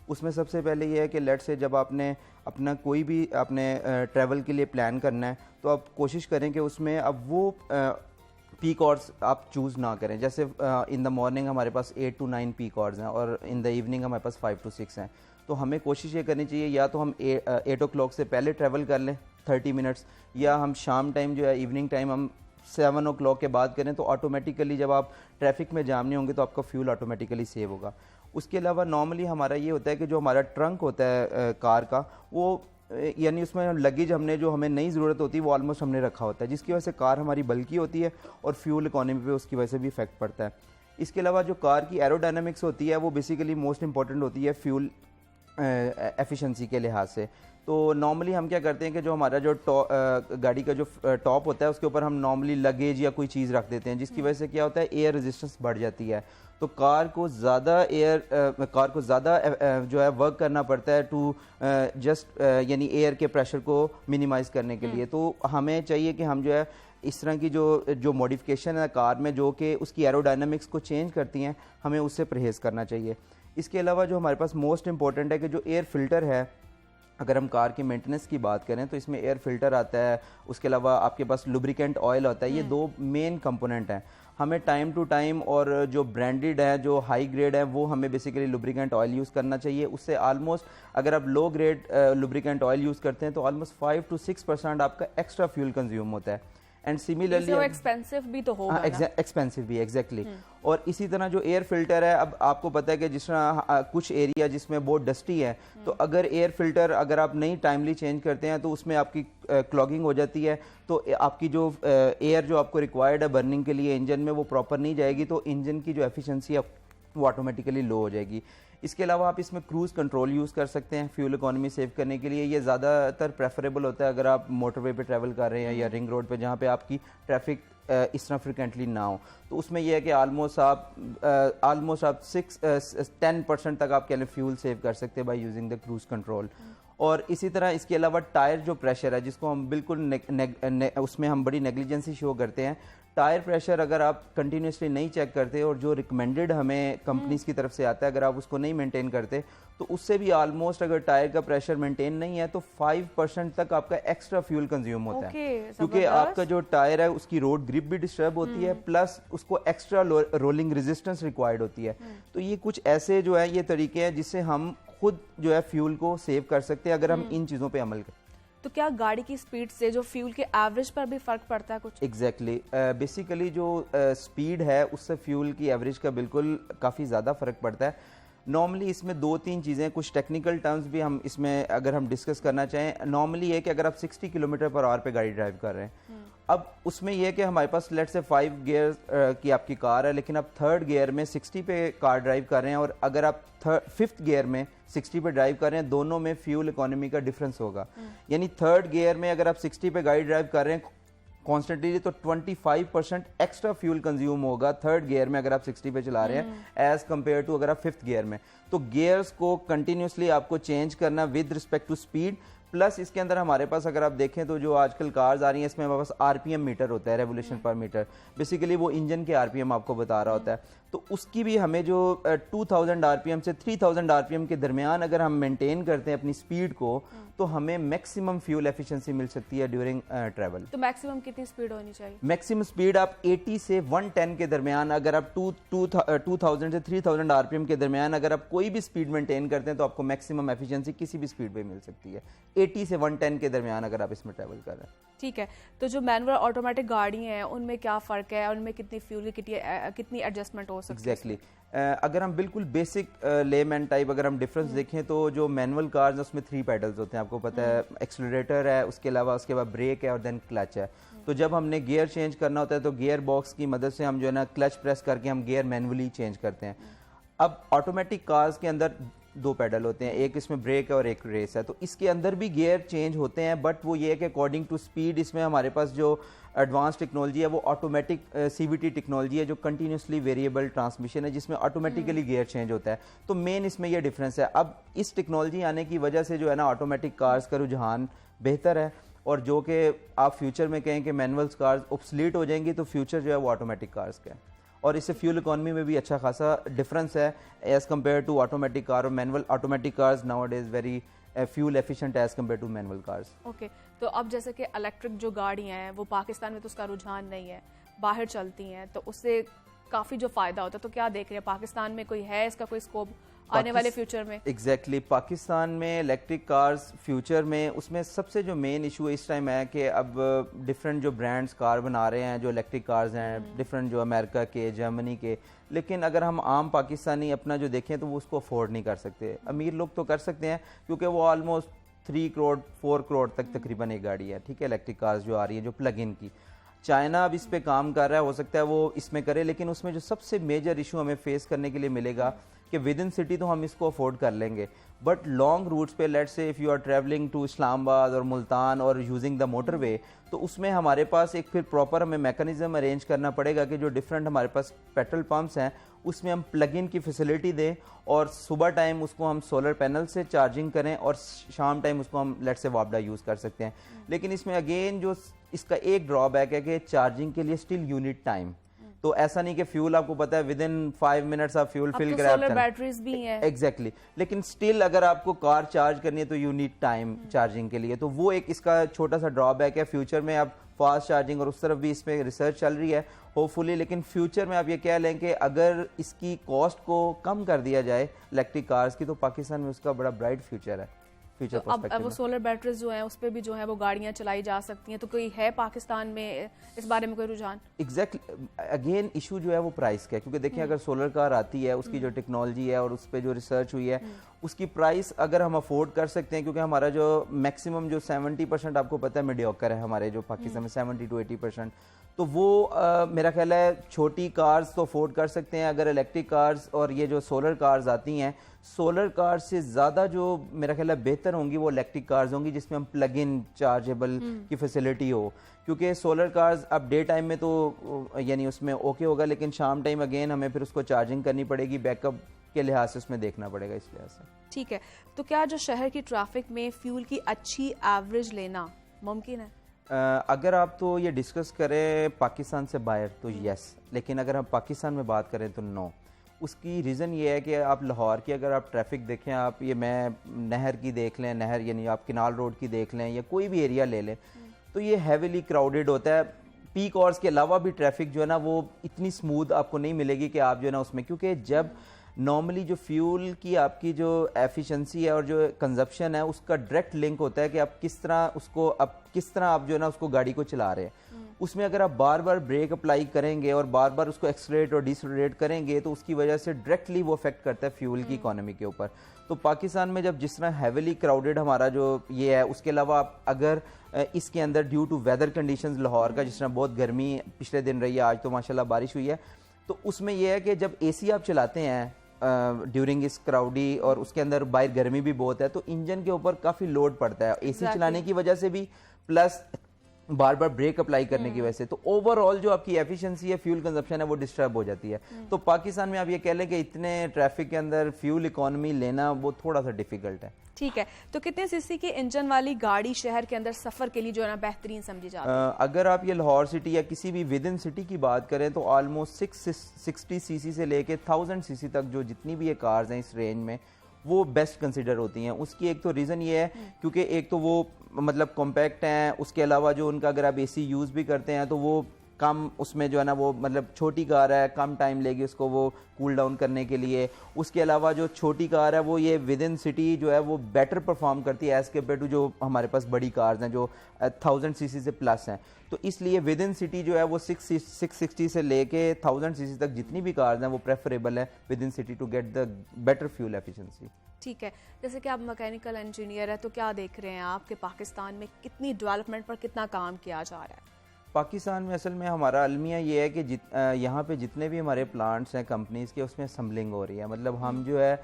उसमें सबसे पहले ये है कि लेट से जब आपने अपना कोई भी आपने ट्रैवल के लिए प्लान करना है तो आप कोशिश करें कि उसमें अब वो पीक आवर्स आप चूज़ ना करें। जैसे इन द मॉर्निंग हमारे पास 8 to 9 पीक आवर्स हैं और इन द इवनिंग हमारे पास 5 to 6 हैं। तो हमें कोशिश ये करनी चाहिए या तो हम 8 o'clock से पहले ट्रैवल कर लें 30 मिनट्स, या हम शाम टाइम जो है इवनिंग टाइम हम 7 o'clock के बाद करें, तो ऑटोमेटिकली जब आप ट्रैफिक में जाम नहीं होंगे तो आपका फ्यूल ऑटोमेटिकली सेव होगा। उसके अलावा नॉर्मली हमारा ये होता है कि जो हमारा ट्रंक होता है कार का, वो यानी उसमें लगेज हमने जो हमें नई ज़रूरत होती है वो ऑलमोस्ट हमने रखा होता है, जिसकी वजह से कार हमारी बल्की होती है और फ्यूल इकोनॉमी पे उसकी वजह से भी इफेक्ट पड़ता है। इसके अलावा जो कार की एरोडायनामिक्स होती है वो बेसिकली मोस्ट इंपॉर्टेंट होती है फ्यूल एफिशिएंसी के लिहाज से। तो नॉर्मली हम क्या करते हैं कि जो हमारा जो गाड़ी का जो टॉप होता है उसके ऊपर हम नॉर्मली लगेज या कोई चीज़ रख देते हैं, जिसकी वजह से क्या होता है एयर रेजिस्टेंस बढ़ जाती है। तो कार को ज़्यादा जो है वर्क करना पड़ता है टू जस्ट यानी एयर के प्रेशर को मिनिमाइज़ करने के लिए। तो हमें चाहिए कि हम जो है इस तरह की जो मॉडिफिकेशन है कार में जो कि उसकी एरोडायनामिक्स को चेंज करती हैं, हमें उससे परहेज़ करना चाहिए। इसके अलावा जो हमारे पास मोस्ट इंपॉर्टेंट है कि जो एयर फिल्टर है, अगर हम कार की मेंटेनेंस की बात करें तो इसमें एयर फिल्टर आता है, उसके अलावा आपके पास लुब्रिकेंट ऑयल होता है। ये 2 मेन कंपोनेंट हैं। हमें टाइम टू टाइम और जो ब्रांडेड है जो हाई ग्रेड है वो हमें बेसिकली लुब्रिकेंट ऑयल यूज़ करना चाहिए। उससे ऑलमोस्ट अगर आप low grade lubricant oil use करते हैं तो ऑलमोस्ट 5 to 6% आपका एक्स्ट्रा फ्यूल कंज्यूम होता है। एंड सिमिलरली एक्सपेंसिव भी तो होगा ना? एक्सपेंसिव भी, एग्जैक्टली। और इसी तरह जो एयर फिल्टर है, अब आपको पता है कि जिस तरह कुछ एरिया जिसमें बहुत डस्टी है, तो अगर एयर फिल्टर अगर आप नहीं टाइमली चेंज करते हैं तो उसमें आपकी क्लॉगिंग हो जाती है, तो आपकी जो एयर जो आपको रिक्वायर्ड है बर्निंग के लिए इंजन में वो प्रॉपर नहीं जाएगी, तो इंजन की जो एफिशिएंसी है वो ऑटोमेटिकली लो हो जाएगी। इसके अलावा आप इसमें क्रूज़ कंट्रोल यूज़ कर सकते हैं फ्यूल इकोनॉमी सेव करने के लिए। ये ज़्यादातर प्रेफरेबल होता है अगर आप मोटरवे पे ट्रैवल कर रहे हैं या रिंग रोड पे जहाँ पे आपकी ट्रैफिक इस तरह फ्रिक्वेंटली ना हो, तो उसमें यह है कि ऑलमोस्ट आप 10% तक आप कह लें फ्यूल सेव कर सकते हैं by using the cruise control. और इसी तरह इसके अलावा टायर जो प्रेशर है, जिसको हम बिल्कुल उसमें हम बड़ी नेग्लिजेंसी शो करते हैं, टायर प्रेशर अगर आप कंटिन्यूसली नहीं चेक करते और जो रिकमेंडेड हमें कंपनीज की तरफ से आता है, अगर आप उसको नहीं मेंटेन करते, तो उससे भी ऑलमोस्ट अगर टायर का प्रेशर मेंटेन नहीं है तो 5% तक आपका एक्स्ट्रा फ्यूल कंज्यूम होता है, क्योंकि आपका जो टायर है उसकी रोड ग्रिप भी डिस्टर्ब होती है, प्लस उसको एक्स्ट्रा रोलिंग रेजिस्टेंस रिक्वायर्ड होती है। तो ये कुछ ऐसे जो है ये तरीके हैं जिससे हम खुद जो है फ्यूल को सेव कर सकते हैं अगर हम इन चीज़ों पे अमल करें। तो क्या गाड़ी की स्पीड से जो फ्यूल के एवरेज पर भी फर्क पड़ता है कुछ? एग्जैक्टली, बेसिकली जो स्पीड है उससे फ्यूल की एवरेज का बिल्कुल काफ़ी ज़्यादा फर्क पड़ता है। नॉर्मली इसमें 2-3 चीज़ें, कुछ टेक्निकल टर्म्स भी हम इसमें अगर हम डिस्कस करना चाहें, नॉर्मली ये कि अगर आप 60 किलोमीटर पर आवर पे गाड़ी ड्राइव कर रहे हैं, अब उसमें यह कि हमारे पास लेट से 5 गियर की आपकी कार है, लेकिन आप 3rd गियर में 60 पे कार ड्राइव कर रहे हैं, और अगर आप 5th गियर में 60 पे ड्राइव कर रहे हैं, दोनों में फ्यूल इकोनॉमी का डिफरेंस होगा। यानी 3rd गियर में अगर आप 60 पे गाड़ी ड्राइव कर रहे हैं कॉन्स्टेंटली, तो 25% एक्स्ट्रा फ्यूल कंज्यूम होगा 3rd गियर में अगर आप 60 पे चला रहे हैं एज कंपेयर टू अगर आप 5th गियर में। तो गियर्स को कंटिन्यूसली आपको चेंज करना with respect to speed, plus इसके अंदर हमारे पास अगर आप देखें तो जो आजकल कार्स आ रही हैं इसमें हमारे पास आरपीएम मीटर होता है, रेवोल्यूशन पर मीटर, बेसिकली वो इंजन के आरपीएम आपको बता रहा होता है। तो उसकी भी हमें जो 2000 आरपीएम से 3000 आरपीएम के दरमियान अगर हम मेंटेन करते हैं अपनी स्पीड को, तो हमें मैक्सिमम फ्यूल एफिशिएंसी मिल सकती है ड्यूरिंग ट्रैवल। तो मैक्सिमम कितनी स्पीड होनी चाहिए? मैक्सिमम स्पीड आप 80 से 110 के दरमियान, अगर आप 2000 से 3000 आरपीएम के दरमियान अगर आप कोई भी स्पीड मेंटेन करते हैं तो आपको मैक्सिमम एफिशिएंसी किसी भी स्पीड पे मिल सकती है, 80 से 110 के दरमियान अगर आप इसमें ट्रैवल कर रहे हैं। ठीक है, तो जो मैनुअल ऑटोमेटिक गाड़ी हैं उनमें क्या फ़र्क है, उनमें कितनी फ्यूल की कितनी एडजस्टमेंट हो सकती है? एग्जैक्टली, अगर हम बिल्कुल बेसिक लेमैन टाइप अगर हम डिफरेंस देखें तो जो मैनुअल कार्स हैं उसमें 3 पेडल्स होते हैं, आपको पता है, एक्सेलरेटर है, उसके अलावा उसके बाद ब्रेक है और देन क्लच है। तो जब हमने गियर चेंज करना होता है तो गियर बॉक्स की मदद से हम जो है ना क्लच प्रेस करके हम गियर मैनुअली चेंज करते हैं। अब ऑटोमेटिक कार्स के अंदर 2 पेडल होते हैं, एक इसमें ब्रेक है और एक रेस है, तो इसके अंदर भी गियर चेंज होते हैं, बट वो ये है कि अकॉर्डिंग टू स्पीड इसमें हमारे पास जो एडवांस टेक्नोलॉजी है वो ऑटोमेटिक सीवीटी टेक्नोलॉजी है, जो कंटिन्यूसली वेरिएबल ट्रांसमिशन है जिसमें ऑटोमेटिकली गियर चेंज होता है। तो मेन इसमें ये डिफरेंस है। अब इस टेक्नोलॉजी आने की वजह से जो है ना ऑटोमेटिक कार्स का रुझान बेहतर है, और जो कि आप फ्यूचर में कहें कि मैनुअल कार्स ऑब्सलीट हो जाएंगी, तो फ्यूचर जो है वो ऑटोमेटिक कार्स का है, और इससे फ्यूल इकोनॉमी में भी अच्छा खासा डिफरेंस है as compare to automatic car. और manual automatic cars now it is very fuel efficient as compare to manual cars. Okay, तो अब जैसे कि इलेक्ट्रिक जो गाड़ियाँ हैं वो पाकिस्तान में तो उसका रुझान नहीं है, बाहर चलती हैं, तो उससे काफ़ी जो फ़ायदा होता है, तो क्या देख रहे हैं पाकिस्तान में कोई है इसका कोई स्कोप आने वाले फ्यूचर में? एग्जैक्टली, पाकिस्तान में इलेक्ट्रिक कार्स फ्यूचर में उसमें सबसे जो मेन इशू इस टाइम है कि अब डिफरेंट जो ब्रांड्स कार बना रहे हैं जो इलेक्ट्रिक कार्स हैं, डिफरेंट जो अमेरिका के, जर्मनी के, लेकिन अगर हम आम पाकिस्तानी अपना जो देखें तो वो उसको अफोर्ड नहीं कर सकते। अमीर लोग तो कर सकते हैं क्योंकि वो ऑलमोस्ट 3 करोड़ 4 करोड़ तक तकरीबन एक गाड़ी है, ठीक है, इलेक्ट्रिक कार्स जो आ रही है जो प्लग इन की। चाइना अब इस पे काम कर रहा है, हो सकता है वो इसमें करे, लेकिन उसमें जो सबसे मेजर इशू हमें फेस करने के लिए मिलेगा कि विद इन सिटी तो हम इसको अफोर्ड कर लेंगे, बट लॉन्ग रूट्स पे, let's say if you are travelling to Islamabad और मुल्तान और यूजिंग द मोटरवे, तो उसमें हमारे पास एक फिर प्रॉपर हमें मैकेनिज्म अरेंज करना पड़ेगा कि जो डिफरेंट हमारे पास पेट्रोल पंप्स हैं उसमें हम प्लग इन की फैसिलिटी दें, और सुबह टाइम उसको हम सोलर पैनल से चार्जिंग करें और शाम टाइम उसको हम लेट्स से वापडा यूज़ कर सकते हैं। लेकिन इसमें अगेन जो इसका एक ड्रॉबैक है कि चार्जिंग के लिए स्टिल यू नीड टाइम। तो ऐसा नहीं कि फ्यूल आपको पता है विद इन 5 मिनट्स आप फ्यूल फिल करें, सोलर बैटरीज भी हैं। एग्जैक्टली, लेकिन स्टिल अगर आपको कार चार्ज करनी है तो यू नीड टाइम चार्जिंग के लिए, तो वो एक इसका छोटा सा ड्रॉबैक है। फ्यूचर में आप फास्ट चार्जिंग और उस तरफ भी इसमें रिसर्च चल रही है होपफुली, लेकिन फ्यूचर में आप ये कह लें कि अगर इसकी कॉस्ट को कम कर दिया जाए इलेक्ट्रिक कार्स की, तो पाकिस्तान में उसका बड़ा ब्राइट फ्यूचर है। फ्यूचर तो अब वो सोलर बैटरीज जो हैं उस पर भी जो है वो गाड़ियां चलाई जा सकती हैं, तो कोई है पाकिस्तान में इस बारे में कोई रुझान? एग्जैक्टली अगेन इशू जो है वो प्राइस का है, क्योंकि देखिए अगर सोलर कार आती है उसकी जो टेक्नोलॉजी है और उस पर जो रिसर्च हुई है उसकी प्राइस अगर हम अफोर्ड कर सकते हैं, क्योंकि हमारा जो मैक्सिमम जो 70% आपको पता है मीडियोकर है हमारे जो पाकिस्तान में 70 to 80%, तो वो मेरा ख्याल है छोटी कार्स तो अफोर्ड कर सकते हैं। अगर इलेक्ट्रिक कार्स और ये जो सोलर कार्स आती हैं, सोलर कार्स से ज़्यादा जो मेरा ख्याल है बेहतर होंगी वो इलेक्ट्रिक कार्स होंगी जिसमें हम प्लग इन चार्जेबल की फैसिलिटी हो, क्योंकि सोलर कार्स अब डे टाइम में तो यानी उसमें ओके होगा, लेकिन शाम टाइम अगेन हमें फिर उसको चार्जिंग करनी पड़ेगी, बैकअप के लिहाज से उसमें देखना पड़ेगा इस लिहाज से। ठीक है, तो क्या जो शहर की ट्रैफिक में फ्यूल की अच्छी एवरेज लेना मुमकिन है? अगर आप तो ये डिस्कस करें पाकिस्तान से बाहर तो यस, लेकिन अगर हम पाकिस्तान में बात करें तो नो। उसकी रीज़न ये है कि आप लाहौर की अगर आप ट्रैफिक देखें, आप ये मैं नहर की देख लें, नहर यानी आप किनाल रोड की देख लें या कोई भी एरिया ले लें, तो ये हैवीली क्राउडेड होता है। पीक आवर्स के अलावा भी ट्रैफिक जो है ना वो इतनी स्मूथ आपको नहीं मिलेगी कि आप जो है ना उसमें, क्योंकि जब नॉर्मली जो फ्यूल की आपकी जो एफिशिएंसी है और जो कंजप्शन है उसका डायरेक्ट लिंक होता है कि आप किस तरह आप जो है ना उसको गाड़ी को चला रहे हैं। उसमें अगर आप बार बार ब्रेक अप्लाई करेंगे और बार बार उसको एक्सलरेट और डिसलरेट करेंगे तो उसकी वजह से डायरेक्टली वो अफेक्ट करता है फ्यूल की इकोनॉमी के ऊपर। तो पाकिस्तान में जब जिस तरह हैवीली क्राउडेड हमारा जो ये है, उसके अलावा आप अगर इसके अंदर due to weather conditions Lahore का जिस तरह बहुत गर्मी पिछले दिन रही है, आज तो माशाल्लाह बारिश हुई है, तो उसमें यह है कि जब एसी आप चलाते हैं ड्यूरिंग इस क्राउडी और उसके अंदर बाहर गर्मी भी बहुत है तो इंजन के ऊपर काफ़ी लोड पड़ता है एसी चलाने की वजह से भी, प्लस बार बार ब्रेक अप्लाई करने की वजह से, तो ओवरऑल जो आपकी एफिशिएंसी है फ्यूल कंजप्शन है वो डिस्टर्ब हो जाती है। तो पाकिस्तान में आप ये कह लें कि इतने ट्रैफिक के अंदर फ्यूल इकोनॉमी लेना वो थोड़ा सा डिफिकल्ट है। ठीक है, तो कितने सीसी की इंजन वाली गाड़ी शहर के अंदर सफर के लिए जो है ना बेहतरीन समझी जाती है? अगर आप ये लाहौर सिटी या किसी भी विद इन सिटी की बात करें तो ऑलमोस्ट 660 सीसी से लेके 1000 सीसी तक जो जितनी भी ये कार्स हैं इस रेंज में वो बेस्ट कंसिडर होती हैं। उसकी एक तो रीज़न ये है क्योंकि एक तो वो मतलब कॉम्पैक्ट हैं, उसके अलावा जो उनका अगर आप एसी यूज़ भी करते हैं तो वो कम उसमें जो है ना वो मतलब छोटी कार है, कम टाइम लेगी उसको वो कूल डाउन करने के लिए। उसके अलावा जो छोटी कार है वो ये विद इन सिटी जो है वो बेटर परफॉर्म करती है एज़ कम्पेयर टू जो हमारे पास बड़ी कार्स हैं जो 1000 सीसी से प्लस हैं। तो इसलिए विद इन सिटी जो है वो 660 से लेके 1000 सीसी तक जितनी भी कार्स हैं वो प्रेफरेबल है within city to get the better fuel efficiency. ठीक है, जैसे कि आप मैकेनिकल इंजीनियर है तो क्या देख रहे हैं आप कि पाकिस्तान में कितनी डेवलपमेंट पर कितना काम किया जा रहा है? पाकिस्तान में असल में हमारा अलमिया ये है कि यहाँ पे जितने भी हमारे प्लांट्स हैं कंपनीज़ के उसमें असम्बलिंग हो रही है। मतलब हम जो है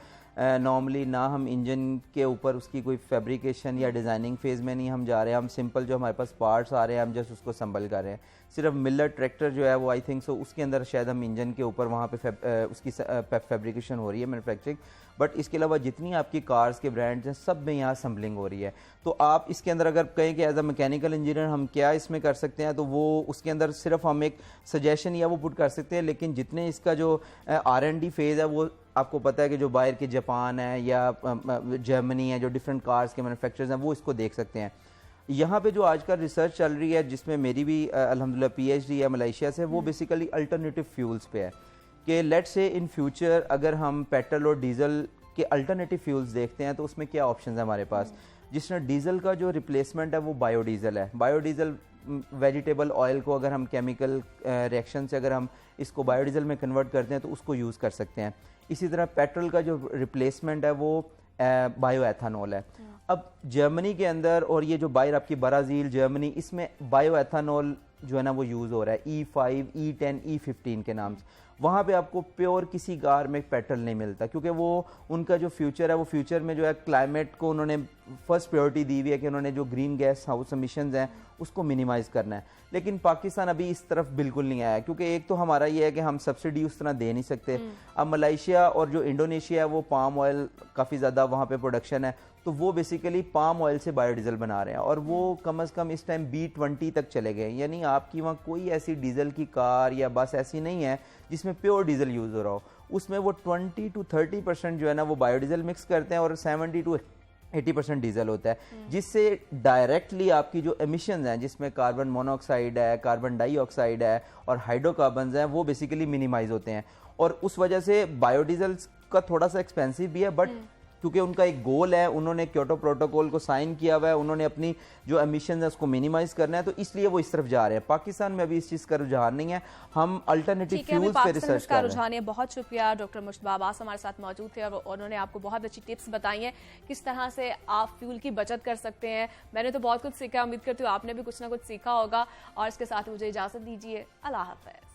नॉर्मली ना हम इंजन के ऊपर उसकी कोई फैब्रिकेशन या डिज़ाइनिंग फेज़ में नहीं हम जा रहे हैं, हम सिंपल जो हमारे पास पार्ट्स आ रहे हैं हम जस्ट उसको संभल कर रहे हैं। सिर्फ मिलर ट्रैक्टर जो है वो आई थिंक सो उसके अंदर शायद हम इंजन के ऊपर वहाँ पे उसकी फैब्रिकेशन हो रही है, मैन्युफैक्चरिंग, बट इसके अलावा जितनी आपकी कार्स के ब्रांड्स हैं सब में यहाँ असम्बलिंग हो रही है। तो आप इसके अंदर अगर कहें कि एज अ मैकेनिकल इंजीनियर हम क्या इसमें कर सकते हैं तो वो उसके अंदर सिर्फ हम एक सजेशन या वो पुट कर सकते हैं, लेकिन जितने इसका जो R&D फेज़ है वो आपको पता है कि जो बाहर के जापान है या जर्मनी है जो डिफरेंट कार्स के मैन्युफैक्चरर्स हैं वो इसको देख सकते हैं। यहाँ पे जो आजकल रिसर्च चल रही है जिसमें मेरी भी अल्हम्दुलिल्लाह PhD है मलेशिया से, वो बेसिकली अल्टरनेटिव फ्यूल्स पे है कि लेट्स से इन फ्यूचर अगर हम पेट्रोल और डीजल के अल्टरनेटिव फ्यूल्स देखते हैं तो उसमें क्या ऑप्शंस है हमारे पास। जिस तरह डीजल का जो रिप्लेसमेंट है वो बायोडीजल है। बायोडीजल वेजिटेबल ऑयल को अगर हम केमिकल रिएक्शन से अगर हम इसको बायोडीजल में कन्वर्ट करते हैं तो उसको यूज़ कर सकते हैं। इसी तरह पेट्रोल का जो रिप्लेसमेंट है वो बायो एथानॉल है। अब जर्मनी के अंदर और ये जो बाहर आपकी ब्राज़ील जर्मनी इसमें बायो एथानॉल जो है ना वो यूज़ हो रहा है E5, E10, E15 के नाम से। वहाँ पे आपको प्योर किसी कार में पेट्रोल नहीं मिलता क्योंकि वो उनका जो फ्यूचर है वो फ्यूचर में जो है क्लाइमेट को उन्होंने फर्स्ट प्रायोरिटी दी हुई है कि उन्होंने जो ग्रीन गैस हाउस एमिशंस हैं उसको मिनिमाइज़ करना है। लेकिन पाकिस्तान अभी इस तरफ बिल्कुल नहीं आया क्योंकि एक तो हमारा ये है कि हम सब्सिडी उस तरह दे नहीं सकते। अब मलेशिया और जो इंडोनेशिया है वो पाम ऑयल काफ़ी ज़्यादा वहाँ पे प्रोडक्शन है तो वो बेसिकली पाम ऑयल से बायोडीजल बना रहे हैं और वो कम से कम इस टाइम B20 तक चले गए। यानी आपकी वहाँ कोई ऐसी डीजल की कार या बस ऐसी नहीं है जिसमें प्योर डीजल यूज़ हो रहा हो। उसमें वो 20 to 30% जो है ना वो बायोडीजल मिक्स करते हैं और 70 to 80% डीजल होता है, जिससे डायरेक्टली आपकी जो एमिशंस हैं जिसमें कार्बन मोनोऑक्साइड है, कार्बन डाइऑक्साइड है और हाइड्रोकार्बन्स हैं वो बेसिकली मिनिमाइज होते हैं। और उस वजह से बायोडीजल का थोड़ा सा एक्सपेंसिव भी है बट क्योंकि उनका एक गोल है, उन्होंने क्योटो प्रोटोकॉल को साइन किया हुआ है, उन्होंने अपनी जो एमिशन है उसको मिनिमाइज करना है, तो इसलिए वो इस तरफ जा रहे हैं। पाकिस्तान में अभी इस चीज़ का रुझान नहीं है, हम अल्टरनेटिव फ्यूल्स पे रिसर्च कर रहे हैं। बहुत शुक्रिया, डॉक्टर मुश्तबा अब्बास हमारे साथ मौजूद थे और उन्होंने आपको बहुत अच्छी टिप्स बताई हैं किस तरह से आप फ्यूल की बचत कर सकते हैं। मैंने तो बहुत कुछ सीखा, उम्मीद करती हूँ आपने भी कुछ ना कुछ सीखा होगा। और इसके साथ मुझे इजाज़त दीजिए, अल्लाह हाफ़िज़।